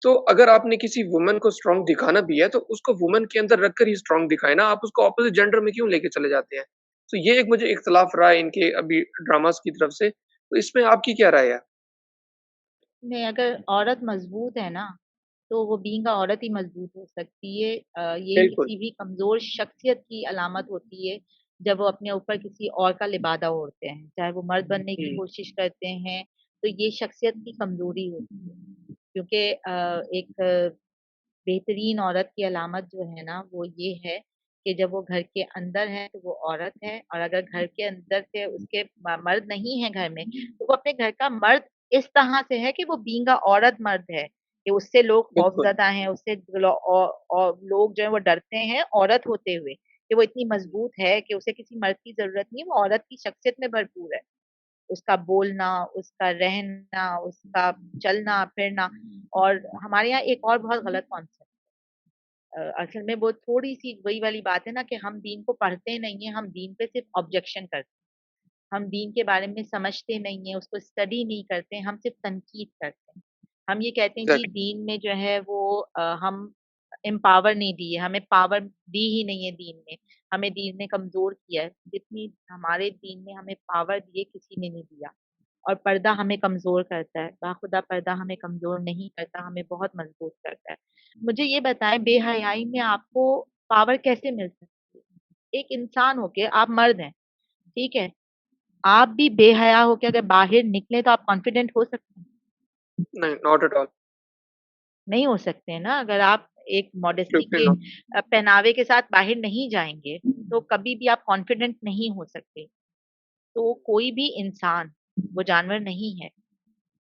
Speaker 1: तो अगर आपने किसी वुमन को स्ट्रॉन्ग दिखाना भी है, तो उसको वुमन के अंदर रखकर ही स्ट्रॉन्ग दिखाएँ ना, आप उसको अपोज़िट जेंडर में क्यों लेके चले जाते हैं? तो ये एक मुझे इख्तिलाफ़ रहा है इनके अभी ड्रामाज़ की तरफ से, तो इसमें आपकी क्या राय है?
Speaker 2: नहीं, अगर औरत मज़बूत है ना, तो वो बीइंग अ औरत ही मज़बूत हो सकती है। ये
Speaker 1: बिल्कुल।
Speaker 2: किसी भी कमज़ोर शख्सियत की अलामत होती है, जब वो अपने ऊपर किसी और का लिबादा ओढ़ते हैं, चाहे वो मर्द बनने की
Speaker 1: हम्म।
Speaker 2: कोशिश करते हैं, तो ये शख्सियत की कमजोरी होती है। क्योंकि एक बेहतरीन औरत की अलामत जो है ना वो ये है कि जब वो घर के अंदर है तो वो औरत है, और अगर घर के अंदर से उसके मर्द नहीं है घर में, तो वो अपने घर का मर्द इस तरह से है कि वो बीइंग अ औरत मर्द है, कि उससे लोग
Speaker 1: बिल्कुल।
Speaker 2: खौफजदा हैं, उससे और लोग जो है वो डरते हैं औरत होते हुए, कि वो इतनी मजबूत है कि उसे किसी मर्द की जरूरत नहीं है, वो औरत की शख्सियत में भरपूर है। उसका बोलना, उसका रहना, उसका चलना फिरना। और हमारे यहाँ एक और बहुत गलत कॉन्सेप्ट, असल में वो थोड़ी-सी वही वाली बात है ना कि हम दीन को पढ़ते नहीं हैं, हम दीन पे सिर्फ़ ऑब्जेक्शन करते हैं। हम दीन के बारे में समझते नहीं हैं, उसको स्टडी नहीं करते हैं, हम सिर्फ़ तनकीद करते हैं। हम ये कहते हैं जी
Speaker 1: एग्जैक्टली।
Speaker 2: दीन में जो है वो हम एम्पावर नहीं दी है, हमें पावर दी ही नहीं है दीन ने, हमें दीन ने कमज़ोर किया है। जितनी हमारे दीन ने हमें पावर दी है, किसी ने नहीं दिया। और पर्दा हमें कमज़ोर करता है, बाखुदा पर्दा हमें कमज़ोर नहीं करता, हमें बहुत मज़बूत करता है। मुझे ये बताएँ, बेहयाई में आपको पावर कैसे मिल सकती है? एक इंसान होके आप मर्द हैं, ठीक है? आप भी बेहया होके अगर बाहर निकले तो आप कॉन्फिडेंट हो सकते हैं?
Speaker 1: नहीं, नॉट एट ऑल।
Speaker 2: नहीं हो सकते हैं ना, अगर आप एक मॉडेस्टी
Speaker 1: एब्सोल्युटली
Speaker 2: के
Speaker 1: नॉट।
Speaker 2: पहनावे के साथ बाहर नहीं जाएँगे, तो कभी भी आप कॉन्फिडेंट नहीं हो सकते। तो कोई भी इंसान, वो जानवर नहीं है।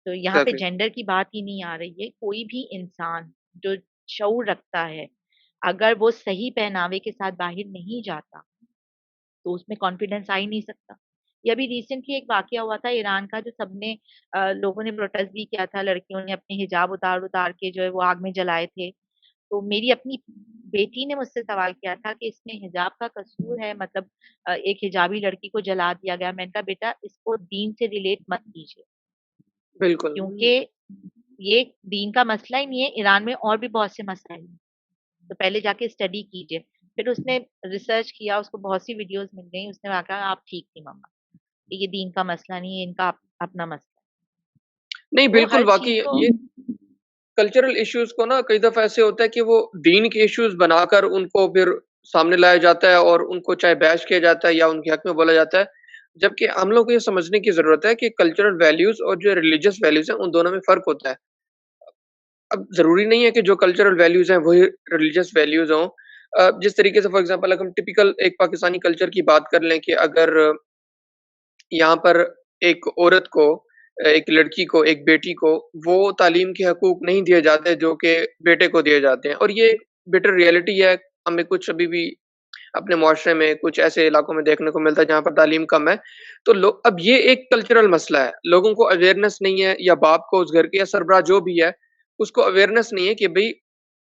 Speaker 2: तो यहाँ पे
Speaker 1: एग्जैक्टली।
Speaker 2: जेंडर की बात ही नहीं आ रही है। कोई भी इंसान जो शऊर रखता है, अगर वो सही पहनावे के साथ बाहर नहीं जाता, तो उसमें कॉन्फिडेंस आ ही नहीं सकता। ये अभी रिसेंटली एक वाकया हुआ था ईरान का, जो सबने लोगों ने प्रोटेस्ट भी किया था, लड़कियों ने अपने हिजाब उतार-उतार के जो है वो आग में जलाए थे। तो मेरी अपनी बेटी ने मुझसे सवाल किया था कि इसमें हिजाब का कसूर है, मतलब एक हिजाबी लड़की को जला दिया गया। मैंने कहा बेटा इसको दीन से रिलेट मत कीजिए।
Speaker 1: बिल्कुल।
Speaker 2: क्योंकि ये दीन का मसला ही नहीं है, ईरान में और भी बहुत से मसाइल हैं। तो पहले जाके स्टडी कीजिए। फिर उसने रिसर्च किया, उसको बहुत सी वीडियोज़ मिल गई, उसने कहा आप ठीक थी मम्मा, ये दीन का मसला नहीं है, इनका अपना मसला है।
Speaker 1: नहीं,
Speaker 2: तो
Speaker 1: बिल्कुल
Speaker 2: हर
Speaker 1: वाक़ई
Speaker 2: चीज़ को
Speaker 1: ये कल्चरल इश्यूज़ को ना कई दफ़ा ऐसे होता है कि वो दीन के इश्यूज़ बनाकर उनको फिर सामने लाया जाता है और उनको चाहे बैश किया जाता है या उनके हक़ में बोला जाता है। जबकि हम लोग को ये समझने की ज़रूरत है कि कल्चरल वैल्यूज़ और जो रिलिजियस वैल्यूज़ हैं, उन दोनों में फ़र्क होता है। अब ज़रूरी नहीं है कि जो कल्चरल वैल्यूज़ हैं, वही रिलिजियस वैल्यूज़ हों। जिस तरीके से फॉर एग्ज़ाम्पल अगर हम टिपिकल एक पाकिस्तानी कल्चर की बात कर लें कि अगर यहाँ पर एक औरत को एक लड़की को, एक बेटी को वो तालीम के हकूक नहीं दिए जाते जो कि बेटे को दिए जाते हैं और ये बिटर रियलिटी है। हमें कुछ अभी भी अपने मुआशरे में कुछ ऐसे इलाकों में देखने को मिलता है जहाँ पर तालीम कम है। तो लो अब ये एक कल्चरल मसला है। लोगों को अवेयरनेस नहीं है या बाप को उस घर के या सरबराह जो भी है, उसको अवेयरनेस नहीं है कि भई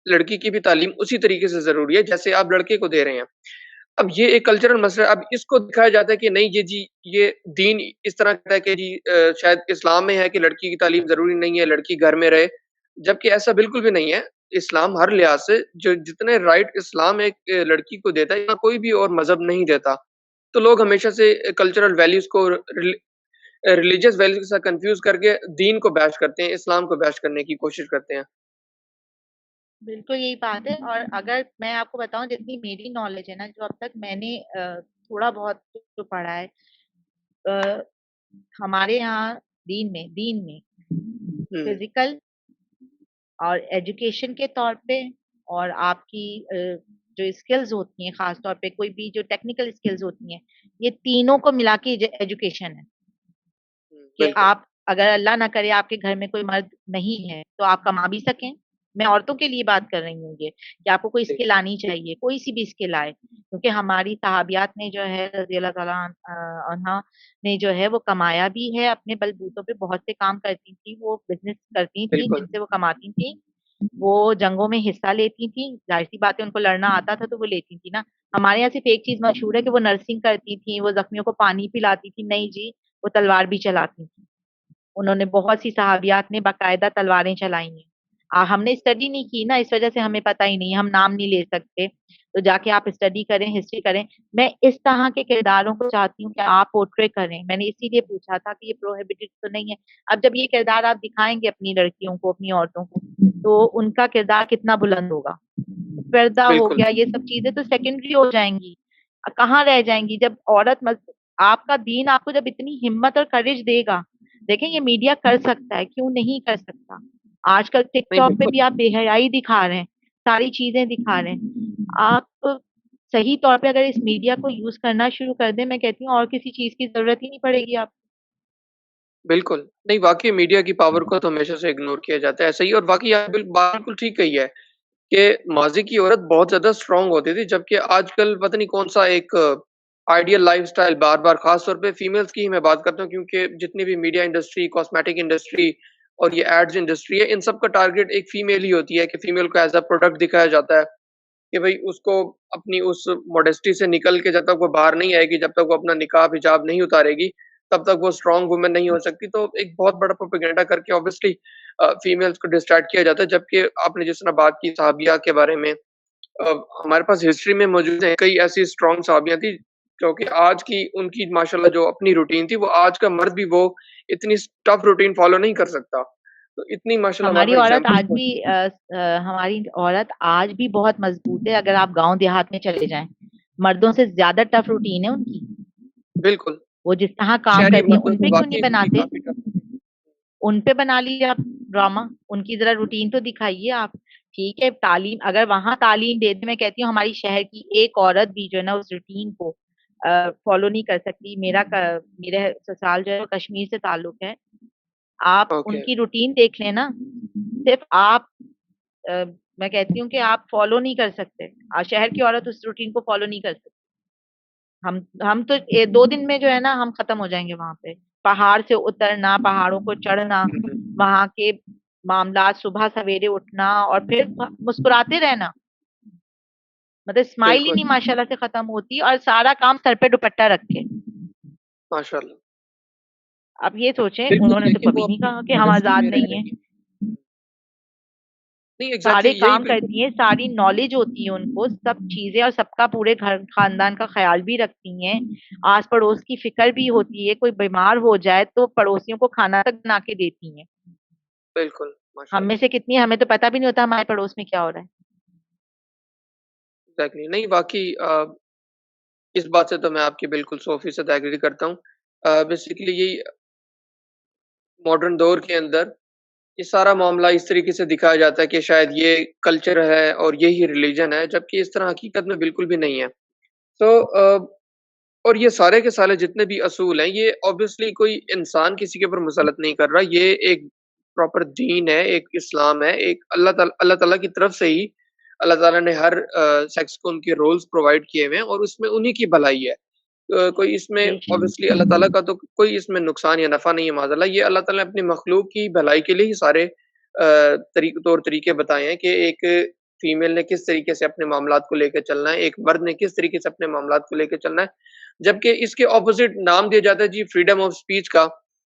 Speaker 1: लड़की की भी तालीम उसी तरीके से ज़रूरी है जैसे आप लड़के को दे रहे हैं। अब ये एक कल्चरल मसला है, अब इसको दिखाया जाता है कि नहीं ये जी ये दीन इस तरह कहता है कि जी शायद इस्लाम में है कि लड़की की तालीम ज़रूरी नहीं है, लड़की घर में रहे, जबकि ऐसा बिल्कुल भी नहीं है। इस्लाम हर लिहाज़ से जो जितने राइट इस्लाम एक लड़की को देता है, यहाँ कोई भी और मज़हब नहीं देता। तो लोग हमेशा से कल्चरल वैल्यूज़ को रिलिजियस वैल्यूज़ के साथ कन्फ्यूज़ करके दीन को बैश करते हैं, इस्लाम को बैश करने की कोशिश करते हैं।
Speaker 2: बिल्कुल यही बात है। और अगर मैं आपको बताऊँ, जितनी मेरी नॉलेज है ना, जो अब तक मैंने थोड़ा बहुत जो पढ़ा है, अ, हमारे यहाँ दीन में
Speaker 1: हुँ,
Speaker 2: फिज़िकल और एजुकेशन के तौर पे, और आपकी जो स्किल्स होती हैं, ख़ास तौर पे कोई भी जो टेक्निकल स्किल्स होती हैं, ये तीनों को मिला के एजुकेशन है।
Speaker 1: हुँ,
Speaker 2: कि
Speaker 1: बिल्कुल।
Speaker 2: आप, अगर अल्लाह ना करे आपके घर में कोई मर्द नहीं है, तो आप कमा भी सकें। मैं औरतों के लिए बात कर रही हूँ ये, कि आपको कोई
Speaker 1: जी,
Speaker 2: स्किल आनी चाहिए, कोई-सी भी स्किल आए। क्योंकि हमारी सहाबियात ने जो है रज़ी अल्लाह तआला अन्हा ने जो है वो कमाया भी है, अपने बलबूतों पे बहुत से काम करती थी, वो बिज़नेस करती थी
Speaker 1: बिल्कुल,
Speaker 2: जिनसे वो कमाती थी। वो जंगों में हिस्सा लेती थी, ज़ाहिर-सी बात है उनको लड़ना आता था तो वो लेती थी ना। हमारे यहाँ सिर्फ़ एक चीज़ मशहूर है कि वो नर्सिंग करती थी, वो ज़ख्मियों को पानी पिलाती थी, नहीं जी, वो तलवार भी चलाती थी। उन्होंने बहुत सी सहाबियात ने बाकायदा तलवारें चलाई हैं। हमने स्टडी नहीं की ना, इस वज़ह से हमें पता ही नहीं है, हम नाम नहीं ले सकते। तो जाके आप स्टडी करें, हिस्ट्री करें। मैं इस तरह के किरदारों को चाहती हूँ कि आप पोर्ट्रे करें। मैंने इसीलिए पूछा था कि ये प्रोहिबिटेड तो नहीं है। अब जब ये किरदार आप दिखाएँगे अपनी लड़कियों को, अपनी औरतों को, तो उनका किरदार कितना बुलंद होगा। पर्दा हो
Speaker 1: बिल्कुल।
Speaker 2: गया, ये सब चीज़ें तो सेकेंडरी हो जाएँगी। कहाँ रह जाएंगी जब औरत आपका दीन आपको जब इतनी हिम्मत और करेज देगा। देखें ये मीडिया कर सकता है, क्यों नहीं कर सकता। आजकल
Speaker 1: नहीं,
Speaker 2: टिकटॉक पे
Speaker 1: बिल्कुल।
Speaker 2: भी आप बेहयाई दिखा रहे हैं, सारी चीजें दिखा रहे हैं। आप सही तौर पे अगर इस मीडिया को यूज करना शुरू कर दें, मैं कहती हूँ और किसी चीज की जरूरत ही नहीं पड़ेगी आप।
Speaker 1: बिल्कुल। नहीं, वाक़ई मीडिया की पावर को तो हमेशा से इग्नोर किया जाता है, ऐसा ही। और वाक़ई आप बात बिल्कुल ठीक कही है कि माज़ी की औरत बहुत ज़्यादा स्ट्रॉन्ग होती थी, जबकि आजकल पता नहीं कौन-सा एक आइडियल लाइफ़स्टाइल बार-बार, ख़ास तौर पे फीमेल्स की ही मैं बात करता हूँ, क्योंकि जितनी भी मीडिया इंडस्ट्री, कॉस्मेटिक इंडस्ट्री और ये एड्स इंडस्ट्री है, इन सब का टारगेट एक फीमेल ही होती है कि फीमेल को एज़ अ प्रोडक्ट दिखाया जाता है कि भई उसको अपनी उस मॉडेस्टी से निकल के जब तक वो बाहर नहीं आएगी, जब तक वो अपना निकाब, हिजाब नहीं उतारेगी, तब तक वो स्ट्रॉन्ग वुमन नहीं हो सकती। तो एक बहुत बड़ा प्रोपेगेंडा करके ऑब्वियसली फीमेल्स को डिस्ट्रैक्ट किया जाता है, जबकि आपने जिस तरह बात की सहाबिया के बारे में, हमारे पास हिस्ट्री में मौजूद है कई ऐसी स्ट्रॉन्ग सहाबियाँ थी, जो कि आज की उनकी माशाल्लाह जो अपनी रूटीन थी, वो आज का मर्द भी वो इतनी टफ रूटीन फॉलो नहीं कर सकता। तो इतनी माशाल्लाह हमारे
Speaker 2: हमारी
Speaker 1: पास
Speaker 2: औरत
Speaker 1: एग्ज़ाम्पल्स
Speaker 2: आज भी
Speaker 1: मौजूद हैं।
Speaker 2: हमारी औरत आज भी बहुत मजबूत है। अगर आप गांव देहात में चले जाएं, मर्दों से ज्यादा टफ रूटीन है उनकी।
Speaker 1: बिल्कुल।
Speaker 2: वो जिस तरह काम
Speaker 1: शहरी
Speaker 2: करती हैं,
Speaker 1: मर्दों
Speaker 2: उन
Speaker 1: से
Speaker 2: पे क्यों नहीं
Speaker 1: वाक़ई उनकी
Speaker 2: बनाते?
Speaker 1: काफ़ी टफ होती है।
Speaker 2: उन पे बना लीजिए आप ड्रामा। उनकी जरा रूटीन तो दिखाइए आप। ठीक है, तालीम अगर वहां तालीम दे दे, मैं कहती हूँ हमारी शहर की एक औरत भी जो है ना उस रूटीन को फॉलो नहीं कर सकती। मेरे ससुराल जो है वो कश्मीर से ताल्लुक है। आप
Speaker 1: ओके,
Speaker 2: उनकी रूटीन देख लेना, सिर्फ आप अ, मैं कहती हूँ कि आप फॉलो नहीं कर सकते। शहर की औरत उस रूटीन को फॉलो नहीं कर सकती। हम तो 2 दिन में जो है ना हम खत्म हो जाएंगे वहां पे। पहाड़ से उतरना, पहाड़ों को चढ़ना,
Speaker 1: हुँ,
Speaker 2: वहां के मामला, सुबह सवेरे उठना और फिर मुस्कुराते रहना। मतलब स्माइल ही
Speaker 1: बिल्कुल,
Speaker 2: नहीं माशाल्लाह से खत्म होती, और सारा काम सर पे दुपट्टा रख के।
Speaker 1: माशाल्लाह।
Speaker 2: आप ये सोचें,
Speaker 1: बिल्कुल,
Speaker 2: उन्होंने तो
Speaker 1: देखिए
Speaker 2: कभी
Speaker 1: वो
Speaker 2: नहीं
Speaker 1: अपनी
Speaker 2: कहा कि हम
Speaker 1: मॉडेस्टी
Speaker 2: आजाद
Speaker 1: में रह
Speaker 2: नहीं है।
Speaker 1: रही हैं। हुँ, नहीं एग्ज़ैक्टली
Speaker 2: सारे
Speaker 1: यही
Speaker 2: काम
Speaker 1: बिल्कुल।
Speaker 2: करती हैं, सारी नॉलेज होती है उनको, सब चीजें, और सबका पूरे घर खानदान का ख्याल भी रखती हैं। आस पड़ोस की फिक्र भी होती है, कोई बीमार हो जाए तो पड़ोसियों को खाना तक बना के देती हैं।
Speaker 1: बिल्कुल,
Speaker 2: हम में
Speaker 1: माशाल्लाह।
Speaker 2: से कितनी, हमें तो पता भी नहीं होता हमारे पड़ोस में क्या हो रहा है।
Speaker 1: एग्ज़ैक्टली, नहीं वाक़ई इस बात से तो मैं आपकी बिल्कुल 100% एग्री करता हूँ। बेसिकली यही मॉडर्न दौर के अंदर ये सारा मामला इस तरीके से दिखाया जाता है कि शायद ये कल्चर है और यही रिलिजन है, जबकि इस तरह हकीकत में बिल्कुल भी नहीं है। तो और ये सारे के सारे जितने भी असूल हैं, ये ऑब्वियसली कोई इंसान किसी के ऊपर मुसल्लत नहीं कर रहा। ये एक प्रॉपर दीन है, एक इस्लाम है, एक अल्लाह ताला की तरफ से ही अल्लाह ताला ने हर सेक्स को उनके रोल्स प्रोवाइड किए हुए हैं और उसमें उन्हीं की भलाई है। कोई इसमें
Speaker 2: बेशक।
Speaker 1: ऑब्वियसली अल्लाह ताला का तो कोई इसमें नुकसान या नफ़ा नहीं है माज़अल्लाह। ये अल्लाह ताला ने अपनी मखलूक की भलाई के लिए ही सारे तौर तरीके बताए हैं कि एक फीमेल ने किस तरीके से अपने मामलात को लेके चलना है, एक मर्द ने किस तरीके से अपने मामलात को लेके चलना है। जबकि इसके ऑपोज़िट नाम दिया जाता है जी फ्रीडम ऑफ स्पीच का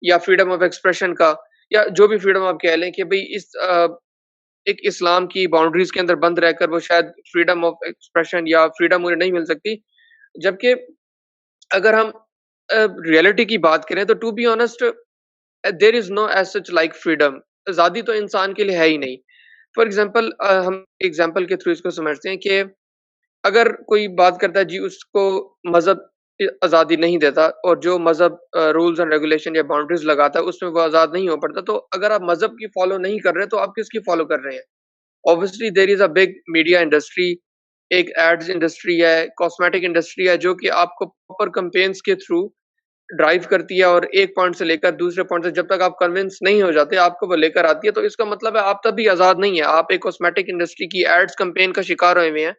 Speaker 1: या फ्रीडम ऑफ एक्सप्रेशन का, या जो भी फ्रीडम आप कह लें कि भई एक इस्लाम की बाउंड्रीज़ के अंदर बंद रहकर वो शायद फ्रीडम ऑफ एक्सप्रेशन या फ्रीडम उन्हें नहीं मिल सकती। जबकि अगर हम रियलिटी की बात करें तो to be honest there is no as such like freedom. आज़ादी तो इंसान के लिए है ही नहीं। फॉर एग्ज़ाम्पल हम एग्ज़ाम्पल के थ्रू इसको समझते हैं कि अगर कोई बात करता है जी उसको मज़हब आज़ादी नहीं देता और जो मज़हब रूल्स एंड रेगुलेशन या बाउंड्रीज़ लगाता है उसमें वो आज़ाद नहीं हो पाता, तो अगर आप मज़हब की फ़ॉलो नहीं कर रहे तो आप किसकी फ़ॉलो कर रहे हैं? Obviously there is a big media industry, एक एड्स इंडस्ट्री है, कॉस्मेटिक इंडस्ट्री है, जो कि आपको प्रॉपर कैम्पेन्स के थ्रू ड्राइव करती है और एक पॉइंट से लेकर दूसरे पॉइंट तक जब तक आप कन्विंस नहीं हो जाते, आपको वो लेकर आती है। तो इसका मतलब है आप तब भी आज़ाद नहीं हैं, आप एक कॉस्मेटिक इंडस्ट्री की एड्स कैम्पेन का शिकार हुए हुए हैं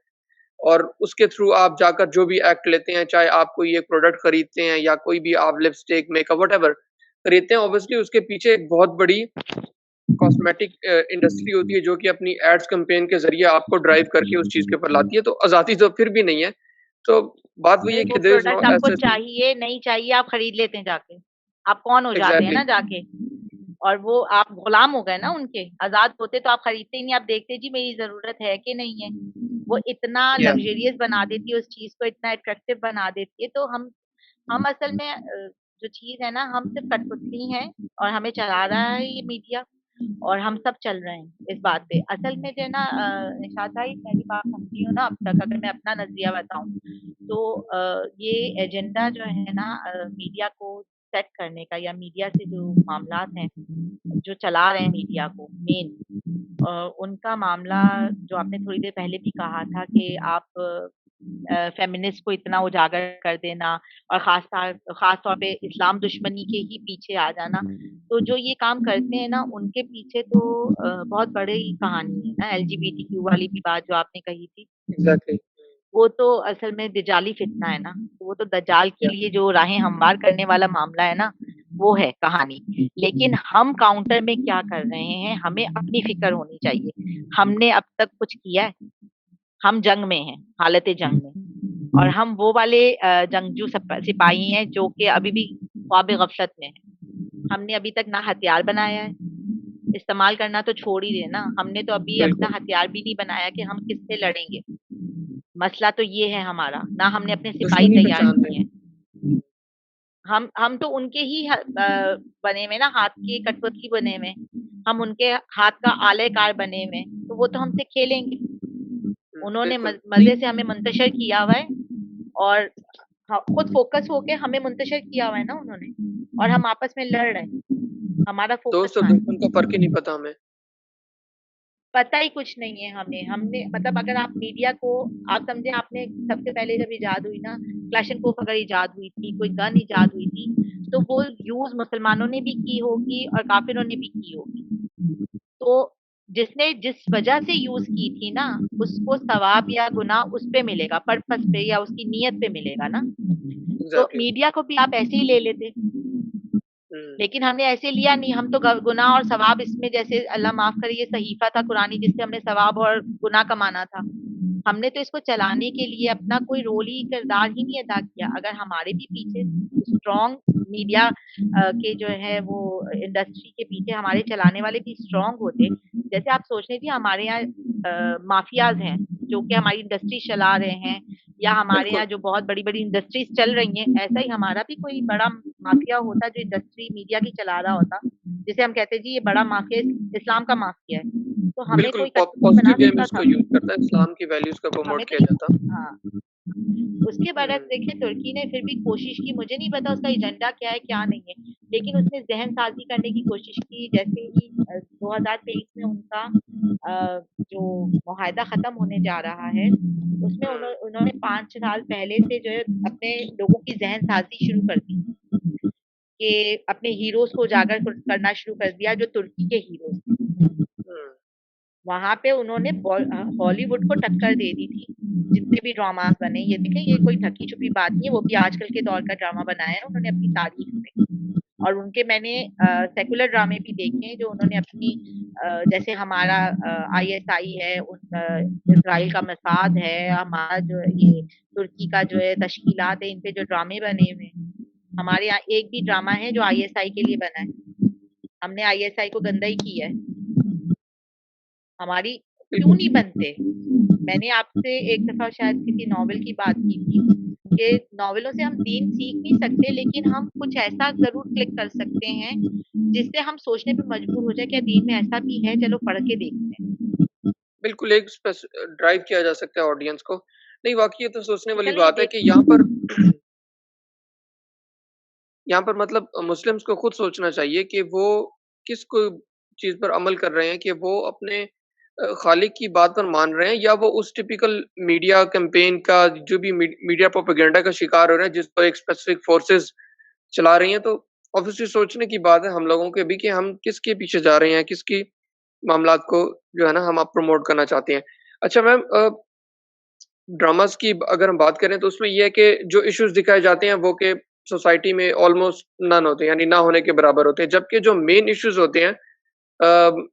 Speaker 1: और उसके थ्रू आप जाकर जो भी एक्ट लेते हैं, चाहे आप कोई एक प्रोडक्ट खरीदते हैं या कोई भी आप लिपस्टिक, मेकअप व्हाटएवर खरीदते हैं, ऑब्वियसली उसके पीछे एक बहुत बड़ी कॉस्मेटिक इंडस्ट्री होती है जो कि अपनी एड्स कैम्पेन के ज़रिए आपको ड्राइव करके उस चीज़ के ऊपर लाती है, तो आज़ादी तो फिर भी नहीं है। तो बात वही
Speaker 2: भाई
Speaker 1: है कि
Speaker 2: वो
Speaker 1: देयर इज़ नो
Speaker 2: प्रोडक्ट आपको
Speaker 1: एज सच।
Speaker 2: चाहिए नहीं चाहिए, आप खरीद लेते हैं जाके। आप कौन हो जाते हैं
Speaker 1: एग्ज़ैक्टली,
Speaker 2: ना जाके। और वो आप गुलाम हो गए ना उनके। आजाद होते तो आप खरीदते ही नहीं, आप देखते जी मेरी जरूरत है कि नहीं है। वो इतना
Speaker 1: या
Speaker 2: लग्जरियस बना देती है उस चीज को, इतना अट्रैक्टिव बना देती है। तो हम असल में जो चीज है ना, हम सिर्फ कठपुतली हैं और हमें चला रहा है ये मीडिया। और हम सब चल रहे हैं इस बात पे। असल में जो है ना निशात भाई, मेरी बात समझी हो ना, अब तक अगर मैं अपना नजरिया बताऊं तो ये एजेंडा जो है ना मीडिया को सेट करने का, या मीडिया से जो मामलात हैं जो चला रहे हैं मीडिया को मेन, उनका मामला जो आपने थोड़ी देर पहले भी कहा था कि आप फेमिनिस्ट को इतना उजागर कर देना और खास तौर पे इस्लाम दुश्मनी के ही पीछे आ जाना, तो जो ये काम करते हैं ना उनके पीछे तो बहुत बड़ी कहानी है ना, एलजीबीटीक्यू वाली भी बात जो आपने कही थी,
Speaker 1: एग्जैक्टली।
Speaker 2: वो तो असल में दजाली फितना है ना, तो वो तो दज्जाल के
Speaker 1: या
Speaker 2: लिए जो राहें हमवार करने वाला मामला है ना, वो है कहानी। लेकिन हम काउंटर में क्या कर रहे हैं, हमें अपनी फिक्र होनी चाहिए। हमने अब तक कुछ किया है? हम जंग में हैं, हालत जंग में, और हम वो वाले जंगजू सिपाही हैं जो कि अभी भी ख्वाब गफलत में हैं। हमने अभी तक ना हथियार बनाया है, इस्तेमाल करना तो छोड़ ही देना, हमने तो अभी अपना
Speaker 1: बिल्कुल,
Speaker 2: हथियार भी नहीं बनाया कि हम किससे लड़ेंगे। मसला तो ये है हमारा, ना हमने अपने सिपाही
Speaker 1: दुश्मनी
Speaker 2: तैयार
Speaker 1: पहचान रहे
Speaker 2: किए
Speaker 1: हैं।
Speaker 2: हैं। हम तो उनके ही बने हुए ना, हाथ की कठपुतली बने हुए, हम उनके हाथ का आलेकार बने हुए, तो वो तो हमसे खेलेंगे। उन्होंने
Speaker 1: बिल्कुल। नहीं,
Speaker 2: मजे से हमें मुंतशिर किया हुआ है, और खुद फोकस होके हमें मुंतशिर किया हुआ है ना उन्होंने, और हम आपस में लड़ रहे हैं। हमारा फोकस
Speaker 1: दोस्त और
Speaker 2: कहाँ है?
Speaker 1: दुश्मन का फ़र्क ही नहीं पता हमें।
Speaker 2: पता ही कुछ नहीं है हमें। हमने मतलब, अगर आप मीडिया को, आप समझे, आपने सबसे पहले जब इजाद हुई ना, क्लैशनकोफ अगर इजाद हुई थी, कोई गन इजाद हुई थी, तो वो यूज मुसलमानों ने भी की होगी और काफिरों ने भी की होगी। तो जिसने जिस वजह से यूज की थी ना, उसको सवाब या गुनाह उस पे मिलेगा, पर्पस पे या उसकी नीयत पे मिलेगा ना। तो
Speaker 1: एग्ज़ैक्टली।
Speaker 2: मीडिया को भी आप ऐसे ही ले लेते,
Speaker 1: हुँ,
Speaker 2: लेकिन हमने ऐसे लिया नहीं। हम तो गुनाह और सवाब इसमें, जैसे अल्लाह माफ करे, ये सहीफा था कुरानी जिससे हमने सवाब और गुनाह कमाना था, हमने तो इसको चलाने के लिए अपना कोई रोल ही, किरदार ही नहीं अदा किया। अगर हमारे भी पीछे स्ट्रॉन्ग मीडिया के जो है वो इंडस्ट्री के पीछे हमारे चलाने वाले भी स्ट्रॉन्ग होते, जैसे आप सोच रहे थे हमारे यहाँ माफियाज हैं जो कि हमारी इंडस्ट्री चला रहे हैं, या हमारे
Speaker 1: बिल्कुल।
Speaker 2: यहाँ जो बहुत बड़ी बड़ी इंडस्ट्रीज चल रही हैं, ऐसा ही हमारा भी कोई बड़ा माफिया होता जो इंडस्ट्री मीडिया की चला रहा होता, जिसे हम कहते हैं जी ये बड़ा माफिया इस्लाम का माफिया है, तो हमें
Speaker 1: बिल्कुल,
Speaker 2: कोई कठपुतली बना
Speaker 1: पॉज़िटिव वे में
Speaker 2: सकता था?
Speaker 1: उसको यूज़ करता है, इस्लाम की वैल्यूज़ का
Speaker 2: हमें
Speaker 1: प्रमोट
Speaker 2: तो
Speaker 1: किया
Speaker 2: ये,
Speaker 1: जाता।
Speaker 2: हाँ, उसके बरक्स
Speaker 1: हुँ,
Speaker 2: देखिए तुर्की ने फिर भी कोशिश की, मुझे नहीं पता उसका एजेंडा क्या है क्या नहीं है, लेकिन उसने ज़हन साज़ी करने की कोशिश की। जैसे ही 2023 में उनका जो मुआहदा ख़त्म होने जा रहा है, उसमें
Speaker 1: हुँ,
Speaker 2: उन्होंने 5 साल पहले से जो है अपने लोगों की ज़हन साज़ी शुरू कर दी, कि अपने हीरोज़ को उजागर करना शुरू कर दिया, जो तुर्की के हीरोज़ थे।
Speaker 1: हुँ,
Speaker 2: वहाँ पे उन्होंने हॉलीवुड को टक्कर दे दी थी। जितने भी ड्रामास बने, ये देखें, ये कोई ढकी-छुपी बात नहीं है, वो भी आजकल के दौर का ड्रामा बनाया है उन्होंने अपनी तारीख में। और उनके मैंने सेकुलर ड्रामे भी देखे हैं जो उन्होंने अपनी जैसे हमारा आईएसआई है, इज़राइल का मोसाद है, हमारा जो ये तुर्की का जो है तश्कीलात है, इन पे जो ड्रामे बने हुए हैं। हमारे यहाँ एक भी ड्रामा है जो आईएसआई के लिए बना है। हमने आईएसआई को गंदा ही किया है। हमारी क्यों
Speaker 1: बिल्कुल।
Speaker 2: नहीं बनते? मैंने आपसे एक दफ़ा शायद किसी नॉवेल की बात की थी, कि नॉवेलों से हम दीन सीख नहीं सकते, लेकिन हम कुछ ऐसा ज़रूर क्लिक कर सकते हैं, जिससे हम सोचने पे मजबूर हो जाएँ, क्या दीन में ऐसा भी है? चलो पढ़ के देखते हैं।
Speaker 1: बिल्कुल, एक ड्राइव किया जा सकता है ऑडियंस को। नहीं, वाक़ई ये तो सोचने
Speaker 2: तो
Speaker 1: वाली
Speaker 2: चलिए
Speaker 1: बात है
Speaker 2: देख,
Speaker 1: कि यहाँ पर यहाँ पर मतलब मुस्लिम्स को खुद सोचना चाहिए कि वो किस को चीज़ पर अमल कर रहे हैं, कि वो अपने खालिक की बात पर मान रहे हैं, या वो उस टिपिकल मीडिया कैंपेन का, जो भी मीडिया प्रोपेगेंडा का शिकार हो रहे हैं, जिसको एक स्पेसिफिक फोर्सेस चला रही हैं। तो ऑब्वियसली सोचने की बात है हम लोगों के भी, कि हम किसके पीछे जा रहे हैं, किसकी मामलात को जो है ना हम आप प्रमोट करना चाहते हैं। अच्छा मैम, ड्रामास की अगर हम बात करें तो उसमें ये है कि जो इश्यूज़ दिखाए जाते हैं वो कि सोसाइटी में ऑलमोस्ट नन होते हैं, यानी ना होने के बराबर होते हैं। जबकि जो मेन इश्यूज़ होते हैं अ,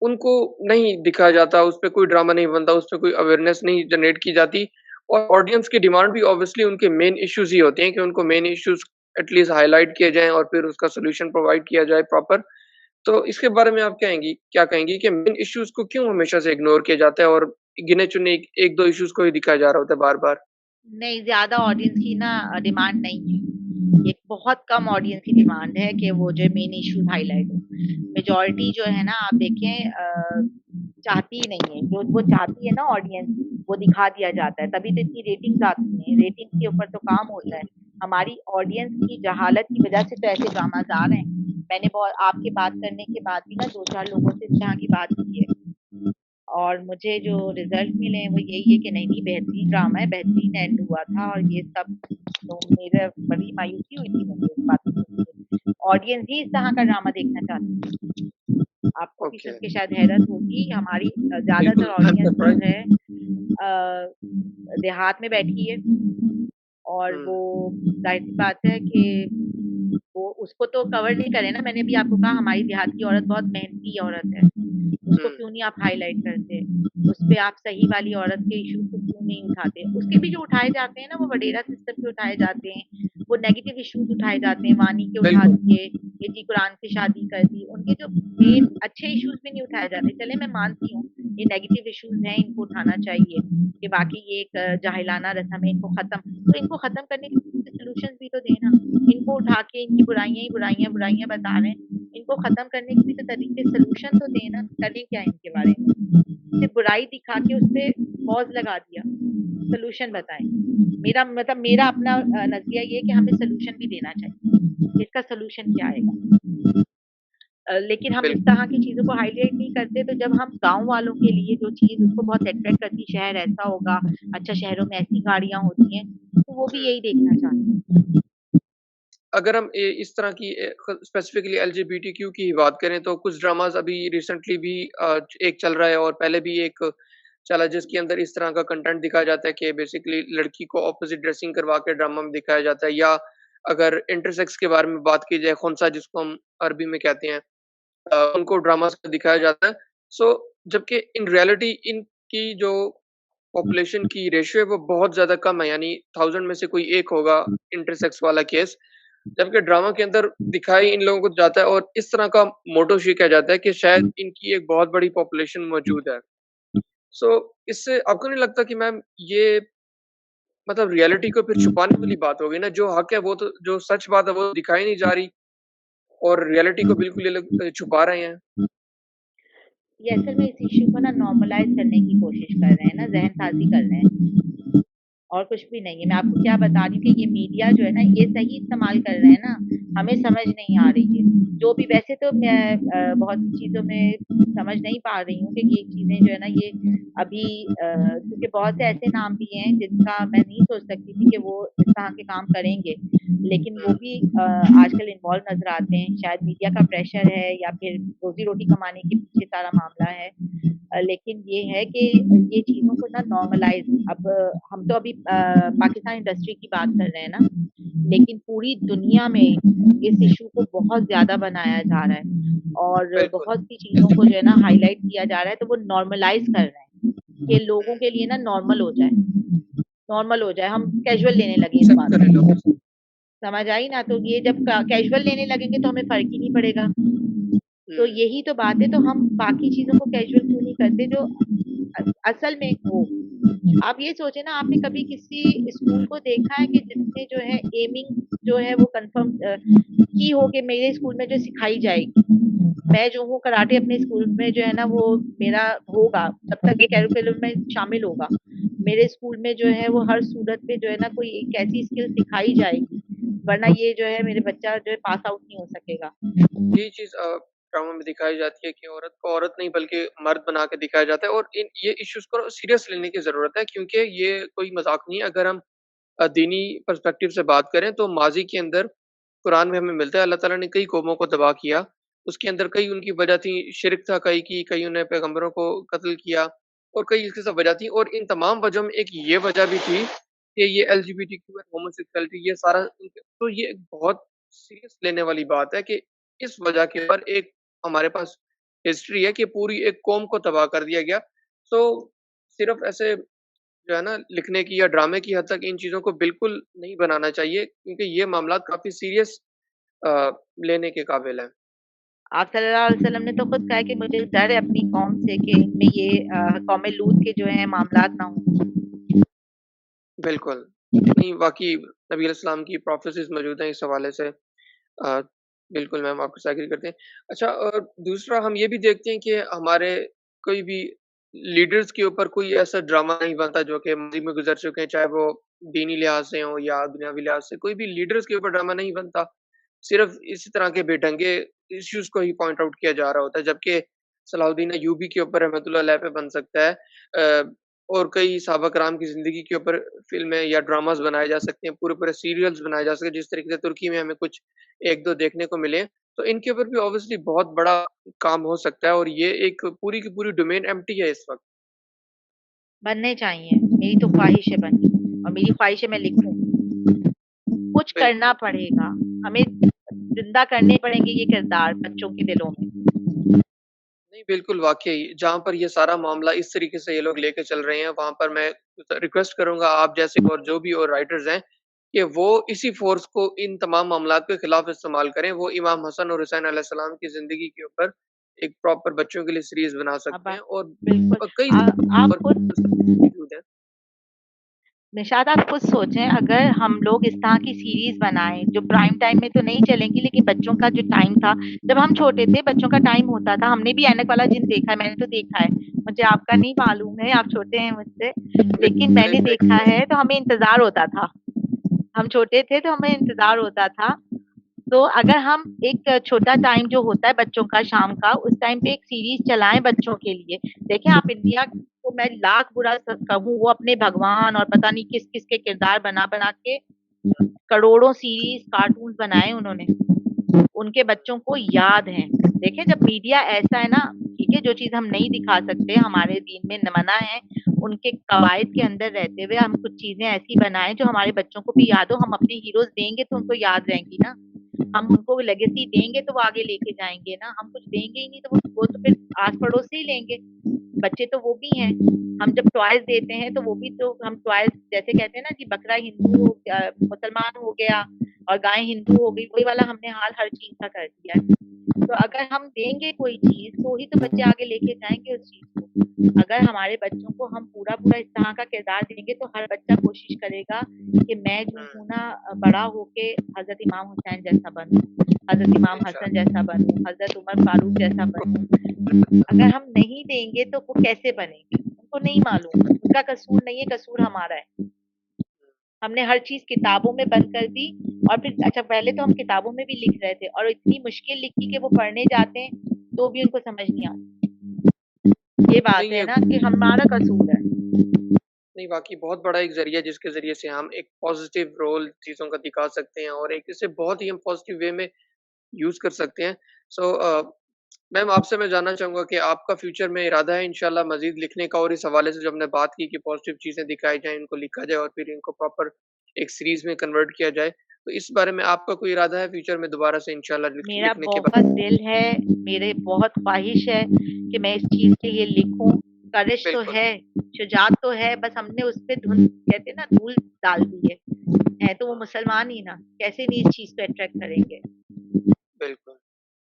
Speaker 1: उनको नहीं दिखाया जाता, उस पे कोई ड्रामा नहीं बनता, उस पे कोई अवेयरनेस नहीं जनरेट की जाती, और ऑडियंस की डिमांड भी ऑब्वियसली उनके मेन इश्यूज़ ही होते हैं कि उनको मेन इश्यूज़ एटलीस्ट हाइलाइट किए जाएँ और फिर उसका सॉल्यूशन प्रोवाइड किया जाए प्रॉपर। तो इसके बारे में आप क्या कहेंगी कि मेन इश्यूज़ को क्यों हमेशा से इग्नोर किया जाता है और गिने-चुने 1-2 इश्यूज़ को ही दिखाया जा रहा होता है बार-बार?
Speaker 2: नहीं, ज़्यादा ऑडियंस की ना डिमांड नहीं है। एक बहुत कम ऑडियंस की डिमांड है कि वो जो मेन इश्यूज हाईलाइट हो। मेजॉरिटी जो है ना आप देखें चाहती ही नहीं है, जो वो चाहती है ना ऑडियंस, वो दिखा दिया जाता है, तभी तो इतनी रेटिंग्स आती हैं, रेटिंग के ऊपर तो काम होता है। हमारी ऑडियंस की जहालत की वजह से तो ऐसे ड्रामाज आ रहे हैं। मैंने बहुत आपके बात करने के बाद भी ना 2-4 लोगों से इस तरह की बात की है, और मुझे जो रिजल्ट मिले हैं वो यही है कि नहीं बेहतरीन ड्रामा है, बेहतरीन एंड हुआ था और ये सब। तो मेरा बड़ी मायूसी हुई थी मुझे इस बात को, ऑडियंस ही इस तरह का ड्रामा देखना चाहती है। आपको भी
Speaker 1: ओके,
Speaker 2: सुन के शायद हैरत होगी, हमारी ज्यादातर
Speaker 1: बिल्कुल, आई एम
Speaker 2: ऑडियंस जो
Speaker 1: सरप्राइज्ड।
Speaker 2: है देहात में बैठी है, और वो
Speaker 1: हुँ,
Speaker 2: जाहिर सी बात है कि वो उसको तो कवर नहीं करे ना। मैंने भी आपको कहा हमारी देहात की औरत बहुत मेहनती औरत है, उसको
Speaker 1: हुँ,
Speaker 2: क्यों नहीं आप हाईलाइट करते? उसपे आप सही वाली औरत के इश्यूज़ को क्यों नहीं उठाते? उसके भी जो उठाए जाते हैं ना, वो वडेरा सिस्टम के उठाए जाते हैं, वो नेगेटिव इश्यूज़ उठाए जाते हैं, वानी के उठा
Speaker 1: बिल्कुल।
Speaker 2: दिए, ये जी कुरान से शादी कर दी, उनके जो मेन अच्छे इश्यूज़ भी नहीं उठाए जाते। चले मैं मानती हूँ, ये नेगेटिव इश्यूज़ हैं, इनको उठाना चाहिए, कि बाकी ये एक जाहिलाना रस्म है, इनको खत्म, तो इनको खत्म करने के सॉल्यूशंस भी तो दें ना। इनको उठा के इनकी बुराइयाँ ही बुराइयाँ, बुराइयाँ बता रहे हैं, इनको खत्म करने के भी तो तरीके सॉल्यूशन तो दें ना, करें क्या इनके बारे में? सिर्फ़ बुराई दिखा के उसपे पॉज़ लगा दिया, सॉल्यूशन बताएँ। मेरा मतलब मेरा अपना नज़रिया ये है कि हमें सॉल्यूशन भी देना चाहिए, इसका सॉल्यूशन क्या आएगा? लेकिन हम इस
Speaker 1: बिल्कुल।
Speaker 2: तरह की चीज़ों को हाइलाइट नहीं करते, तो जब हम गाँव वालों के लिए जो चीज़ उसको बहुत अट्रैक्ट करती है, शहर ऐसा होगा, अच्छा शहरों में ऐसी गाड़ियाँ होती हैं, तो वो भी
Speaker 1: हुँ।
Speaker 2: यही देखना चाहते हैं।
Speaker 1: अगर हम इस तरह की स्पेसिफिकली एलजीबीटीक्यू की ही बात करें तो कुछ ड्रामास अभी रिसेंटली भी एक चल रहा है और पहले भी एक चला जिसके अंदर इस तरह का कंटेंट दिखाया जाता है कि बेसिकली लड़की को ऑपोजिट ड्रेसिंग करवा के ड्रामा में दिखाया जाता है या अगर इंटरसेक्स के बारे में बात की जाए खुनसा जिसको हम अरबी में कहते हैं उनको ड्रामास में दिखाया जाता है। सो जबकि इन रियलिटी इनकी जो पॉपुलेशन की रेशियो है वो बहुत ज़्यादा कम है यानी 1000 में से कोई एक होगा इंटरसेक्स वाला केस। जबकि ड्रामा के अंदर दिखाया इन लोगों को जाता है और इस तरह का मोटिव ये किया जाता है कि शायद इनकी एक बहुत बड़ी पॉपुलेशन मौजूद है। सो इससे आपको नहीं लगता कि मैम ये मतलब रियलिटी को फिर छुपाने वाली बात हो गई ना, जो हक है वो तो जो सच बात है वो दिखाई नहीं जा रही और रियलिटी को बिल्कुल ये लोग छुपा रहे हैं।
Speaker 2: ये असल में इस इश्यू को ना नॉर्मलाइज़ करने की कोशिश कर रहे हैं ना, ज़हन-साज़ी कर रहे हैं। और कुछ भी नहीं है। मैं आपको क्या बता रही हूँ कि ये मीडिया जो है ना, ये सही इस्तेमाल कर रहे हैं ना, हमें समझ नहीं आ रही है। जो भी वैसे तो मैं बहुत सी चीज़ों में समझ नहीं पा रही हूँ कि ये चीज़ें जो है ना ये अभी क्योंकि बहुत से ऐसे नाम भी हैं जिनका मैं नहीं सोच सकती थी कि वो इस तरह के काम करेंगे। लेकिन वो
Speaker 1: हुँ,
Speaker 2: भी आजकल इन्वॉल्व नज़र आते हैं। शायद मीडिया का प्रेशर है या फिर रोज़ी-रोटी कमाने के पीछे सारा मामला है। लेकिन ये है कि ये चीज़ों को ना नॉर्मलाइज़ अब हम तो अभी पाकिस्तान इंडस्ट्री की बात कर रहे हैं ना, लेकिन पूरी दुनिया में इस इश्यू को बहुत ज़्यादा बनाया जा रहा है और
Speaker 1: बिल्कुल।
Speaker 2: बहुत सी चीज़ों को जो है ना हाइलाइट किया जा रहा है, तो वो नॉर्मलाइज़ कर रहे हैं, कि लोगों
Speaker 1: हुँ,
Speaker 2: के लिए ना नॉर्मल हो जाए, हम कैज़ुअल लेने लगे इस
Speaker 1: एक्सेप्ट
Speaker 2: बात
Speaker 1: करें लोग
Speaker 2: को।
Speaker 1: इसे।
Speaker 2: समझ आई ना? तो ये जब कैज़ुअल लेने लगेंगे तो हमें फ़र्क ही नहीं पड़ेगा। तो
Speaker 1: हुँ,
Speaker 2: यही तो बात है, तो हम बाकी चीज़ों को कैज़ुअल क्यों नहीं करते जो असल में हो। आप ये सोचिए ना, आपने कभी किसी स्कूल को देखा है कि जिसने जो है एमिंग जो है वो कन्फर्म की हो कि मेरे स्कूल में जो सिखाई जाएगी। मैं जो हूँ कराटे अपने स्कूल में जो है ना वो मेरा होगा, तब तक ये करिकुलम में शामिल होगा। मेरे स्कूल में जो है वो हर सूरत में जो है ना कोई एक ऐसी स्किल सिखाई जाएगी, वरना ये जो है मेरे बच्चा जो है पास आउट नहीं हो सकेगा।
Speaker 1: यही चीज़ ड्रामा में दिखाई जाती है कि औरत को औरत नहीं बल्कि मर्द बना के दिखाया जाता है और इन ये इश्यूज़ को सीरियस लेने की ज़रूरत है क्योंकि ये कोई मज़ाक नहीं है। अगर हम दीनी पर्सपेक्टिव से बात करें तो माज़ी के अंदर कुरान में हमें मिलता है अल्लाह ताला ने कई कौमों को तबाह किया। उसके अंदर कई उनकी वजह थी शिर्क था कईयों ने पैगंबरों को कत्ल किया और कई इसके सब वजह थी और इन तमाम वजह में एक ये वजह भी थी कि ये एलजीबीटीक्यू एंड होमोसेक्सुअलिटी ये सारा तो ये एक बहुत सीरियस लेने वाली बात है कि इस वजह के ऊपर एक हमारे पास हिस्ट्री है कि पूरी एक कौम को तबाह कर दिया गया। तो सिर्फ़ ऐसे जो है ना लिखने की या ड्रामे की हद तक इन चीज़ों को बिल्कुल नहीं बनाना चाहिए क्योंकि ये मामलात काफ़ी सीरियस अ, लेने के काबिल हैं।
Speaker 2: आप सल्लल्लाहु अलैहि वसल्लम ने तो खुद कहा है कि मुझे डर है अपनी कौम से कि इनमें ये कौम लूत के जो हैं मामलात ना हों।
Speaker 1: बिल्कुल। नहीं, वाक़ई नबी अलैहिस्सलाम की प्रोफ़ेसीज़ मौजूद हैं इस हवाले से। बिल्कुल मैम आपके साथ एग्री करते हैं। अच्छा दूसरा हम ये भी देखते हैं कि हमारे कोई भी लीडर्स के ऊपर कोई ऐसा ड्रामा नहीं बनता जो कि माज़ी में गुज़र चुके हैं, चाहे वो दीनी लिहाज़ से हों या दुनियावी लिहाज़ से, कोई भी लीडर्स के ऊपर ड्रामा नहीं बनता। सिर्फ़ इसी तरह के बेढंगे इश्यूज़ को ही पॉइंट आउट किया जा रहा होता है, जबकि सलाहुद्दीन अय्यूबी के ऊपर रहमतुल्लाह अलैह पे बन सकता है। और कई सहाबा कराम की ज़िंदगी के ऊपर फ़िल्में या ड्रामाज़ बनाए जा सकते हैं, पूरे-पूरे सीरियल्स बनाए जा सकते हैं, जिस तरीके से तुर्की में हमें कुछ 1-2 देखने को मिले। तो इनके ऊपर भी ऑब्वियसली बहुत बड़ा काम हो सकता है और ये एक पूरी की पूरी डोमेन एम्प्टी है इस वक़्त।
Speaker 2: बनने चाहिए, मेरी तो ख़्वाहिश है बने और मेरी ख़्वाहिश है मैं लिखूँ। कुछ करना
Speaker 1: बिल्कुल।
Speaker 2: पड़ेगा, हमें ज़िंदा करने पड़ेंगे ये किरदार बच्चों के दिलों में।
Speaker 1: नहीं, बिल्कुल वाक़ई, जहाँ पर ये सारा मामला इस तरीके से ये लोग लेके चल रहे हैं, वहाँ पर मैं रिक्वेस्ट करूँगा आप जैसे और जो भी और राइटर्स हैं, कि वो इसी फ़ोर्स को इन तमाम मामलात के खिलाफ इस्तेमाल करें। वो इमाम हसन और हुसैन अलैहिस्सलाम की ज़िंदगी के ऊपर एक प्रॉपर बच्चों के लिए सीरीज़ बना
Speaker 2: अब
Speaker 1: सकते हैं और
Speaker 2: बिल्कुल
Speaker 1: कई
Speaker 2: आप
Speaker 1: और
Speaker 2: खुद
Speaker 1: मौजूद हैं।
Speaker 2: निशात आप खुद सोचें अगर हम लोग इस तरह की सीरीज़ बनाएँ, जो प्राइम टाइम में तो नहीं चलेंगी लेकिन बच्चों का जो टाइम था, जब हम छोटे थे बच्चों का टाइम होता था, हमने भी ऐनक वाला जिन्न देखा है, मैंने तो देखा है। मुझे आपका नहीं मालूम है, आप छोटे हैं मुझसे, लेकिन
Speaker 1: बिल्कुल,
Speaker 2: मैंने देखा
Speaker 1: एग्ज़ैक्टली।
Speaker 2: है तो हमें इंतज़ार होता था। हम छोटे थे तो हमें इंतज़ार होता था। तो अगर हम एक छोटा टाइम जो होता है बच्चों का शाम का, उस टाइम पे एक सीरीज़ चलाएँ बच्चों के लिए। देखें आप इंडिया को मैं लाख बुरा स कहूँ, वो अपने भगवान और पता नहीं किस-किस के किरदार बना-बना के करोड़ों सीरीज़, कार्टून्स बनाए उन्होंने। उनके बच्चों को याद हैं। देखें जब मीडिया ऐसा है ना, ठीक है, जो चीज़ हम नहीं दिखा सकते, हमारे दीन में न मना है, उनके कवायद के अंदर रहते हुए हम कुछ चीज़ें ऐसी बनाएँ जो हमारे बच्चों को भी याद हो। हम अपने हीरोज़ देंगे तो उनको याद रहेंगी ना। हम उनको लेगेसी देंगे तो वो आगे लेके जाएँगे ना, हम कुछ देंगे ही नहीं तो वो तो फिर आस-पड़ोस से ही लेंगे। बच्चे तो वो भी हैं। हम जब टॉयज़ देते हैं तो वो भी तो हम टॉयज़ जैसे कहते हैं ना कि बकरा हिंदू मुसलमान हो गया और गाय हिंदू हो गई, वही वाला हमने हाल हर चीज़ का कर दिया है। तो अगर हम देंगे कोई चीज़ तो ही तो बच्चे आगे लेके जाएँगे उस चीज़ को। अगर हमारे बच्चों को हम पूरा-पूरा इस तरह का किरदार देंगे तो हर बच्चा कोशिश करेगा कि मैं जो
Speaker 1: हुँ,
Speaker 2: हूँ ना बड़ा होके हज़रत इमाम हुसैन जैसा बनूँ, हज़रत इमाम हसन
Speaker 1: इंशाअल्लाह।
Speaker 2: जैसा बनूँ, हज़रत उमर फारूक जैसा बनूँ। अगर हम नहीं देंगे तो वो कैसे बनेंगे? उनको नहीं मालूम, उनका कसूर नहीं है, कसूर हमारा है। हमने हर चीज़ किताबों में बंद कर दी और फिर अच्छा पहले तो हम किताबों में भी लिख रहे थे और इतनी मुश्किल लिखी कि वो पढ़ने जाते हैं, तो भी उनको समझ नहीं आती। ये बात
Speaker 1: नहीं
Speaker 2: है
Speaker 1: ये
Speaker 2: ना कि हमारा कसूर है।
Speaker 1: नहीं, वाक़ई बहुत बड़ा एक ज़रिया जिसके ज़रिए से हम एक पॉज़िटिव रोल चीज़ों का दिखा सकते हैं और एक इसे बहुत ही हम पॉज़िटिव वे में यूज़ कर सकते हैं। सो मैम आपसे मैं जानना चाहूँगा कि आपका फ्यूचर में इरादा है इंशाल्लाह मज़ीद लिखने का और इस हवाले से जो हमने बात की कि पॉज़िटिव चीज़ें दिखाई जाएँ, इनको लिखा जाए और फिर इनको प्रॉपर एक सीरीज़ में कन्वर्ट किया जाए। तो इस बारे में आपका कोई इरादा है फ्यूचर में दोबारा से इंशाल्लाह
Speaker 2: मेरा
Speaker 1: लिखने के
Speaker 2: बहुत
Speaker 1: बाद?
Speaker 2: दिल है, मेरे बहुत ख़्वाहिश है कि मैं इस चीज़ के लिए लिखूँ। करिश तो
Speaker 1: बिल्कुल,
Speaker 2: है, शुजात तो है, बस हमने उस पे धुन कहते हैं ना धूल डाल दी है। हैं तो वो
Speaker 1: हाँ,
Speaker 2: मुसलमान ही ना, कैसे नहीं इस चीज़ को अट्रैक्ट करेंगे।
Speaker 1: बिल्कुल।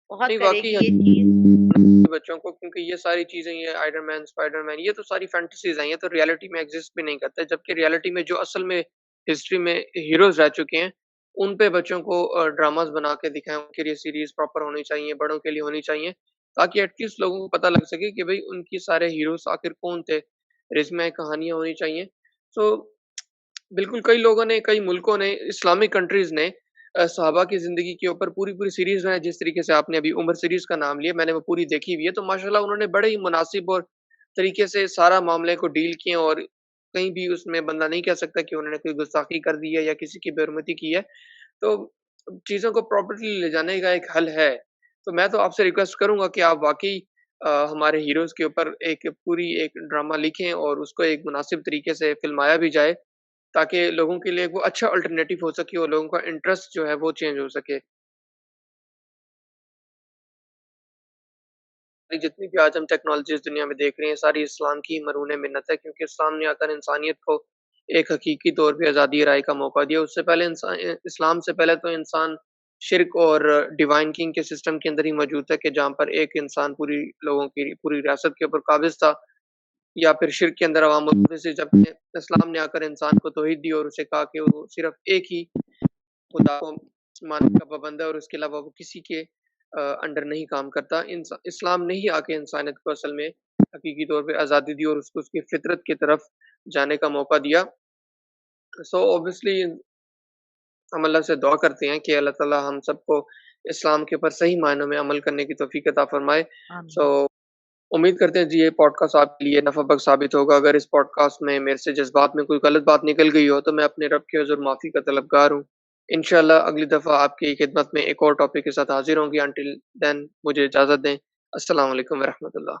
Speaker 2: बहुत
Speaker 1: नहीं वाक़ई
Speaker 2: करेगी ये चीज़।
Speaker 1: बच्चों को क्योंकि ये सारी चीज़ें ये आयरन मैन, स्पाइडर-मैन ये तो सारी फैंटेसीज़ हैं, ये तो रियलिटी में एक्ज़िस्ट भी नहीं करते, जबकि रियलिटी में जो असल में हिस्ट्री में हीरोज़ रह चुके हैं, उन पे बच्चों को ड्रामाज़ बना के दिखाएँ, उनके लिए सीरीज़ प्रॉपर होनी चाहिए, बड़ों के लिए होनी चाहिए, ताकि एट लीस्ट लोगों को पता लग सके कि भई उनके सारे हीरोज़ आखिर कौन थे, रिज़्म कहानियाँ होनी चाहिए। सो बिल्कुल, कई लोगों ने, कई मुल्कों ने, इस्लामिक कंट्रीज़ ने सहाबा की ज़िंदगी के ऊपर पूरी-पूरी सीरीज़ बनाई, जिस तरीके से आपने अभी उमर सीरीज़ का नाम लिया, मैंने वो पूरी देखी हुई है। तो माशाअल्लाह उन्होंने बड़े ही मुनासिब और तरीके से सारा मामले को डील किए और कहीं भी उसमें बंदा नहीं कह सकता कि उन्होंने कोई गुस्ताखी कर दी है या किसी की बेहुरमती की है। तो चीज़ों को प्रॉपर्ली ले जाने का एक हल है। तो मैं तो आपसे रिक्वेस्ट करूँगा कि आप वाक़ई हमारे हीरोज़ के ऊपर एक पूरी एक ड्रामा लिखें और उसको एक मुनासिब तरीके से फ़िल्माया भी जाए। ताकि लोगों के लिए वो अच्छा अल्टरनेटिव हो सके और लोगों का इंटरेस्ट जो है वो चेंज हो सके। जितनी भी आज हम टेक्नोलॉज़ी इस दुनिया में देख रहे हैं, सारी इस्लाम की मरून मिन्नत है क्योंकि इस्लाम ने आकर इंसानियत को एक हकीकी तौर पे आज़ादी राय का मौका दिया। उससे पहले इस्लाम से पहले तो इंसान शिर्क और डिवाइन किंग के सिस्टम के अंदर ही मौजूद था कि जहाँ पर एक इंसान पूरी लोगों की पूरी रियासत के ऊपर काबिज़ था। या फिर शिर्क के अंदर अवाम से जब इस्लाम ने आकर इंसान को तौहीद दी और उसे कहा कि वो सिर्फ एक ही खुदा को मानने का पाबंद है और उसके अलावा वो किसी के अंडर नहीं काम करता। इस्लाम ने ही आके इंसानियत को असल में हकीकी तौर पे आज़ादी दी और उसको उसकी फितरत की तरफ जाने का मौका दिया। सो ऑब्वियसली हम अल्लाह से दुआ करते हैं कि अल्लाह ताला हम सबको इस्लाम के ऊपर सही मायनों में अमल करने की तौफ़ीक अता फ़रमाए। सो
Speaker 2: आमीन।
Speaker 1: उम्मीद करते हैं जी ये पॉडकास्ट आपके लिए नफ़ा बख्श साबित होगा। अगर इस पॉडकास्ट में मेरे से जज़्बात में कोई गलत बात निकल गई हो तो मैं अपने रब के हुज़ूर माफ़ी का तलबगार हूँ। इंशाअल्लाह अगली दफ़ा आपकी खिदमत में एक और टॉपिक के साथ हाज़िर होंगे। अंटिल देन मुझे इजाज़त दें। अस्सलाम वालेकुम व रहमतुल्लाह।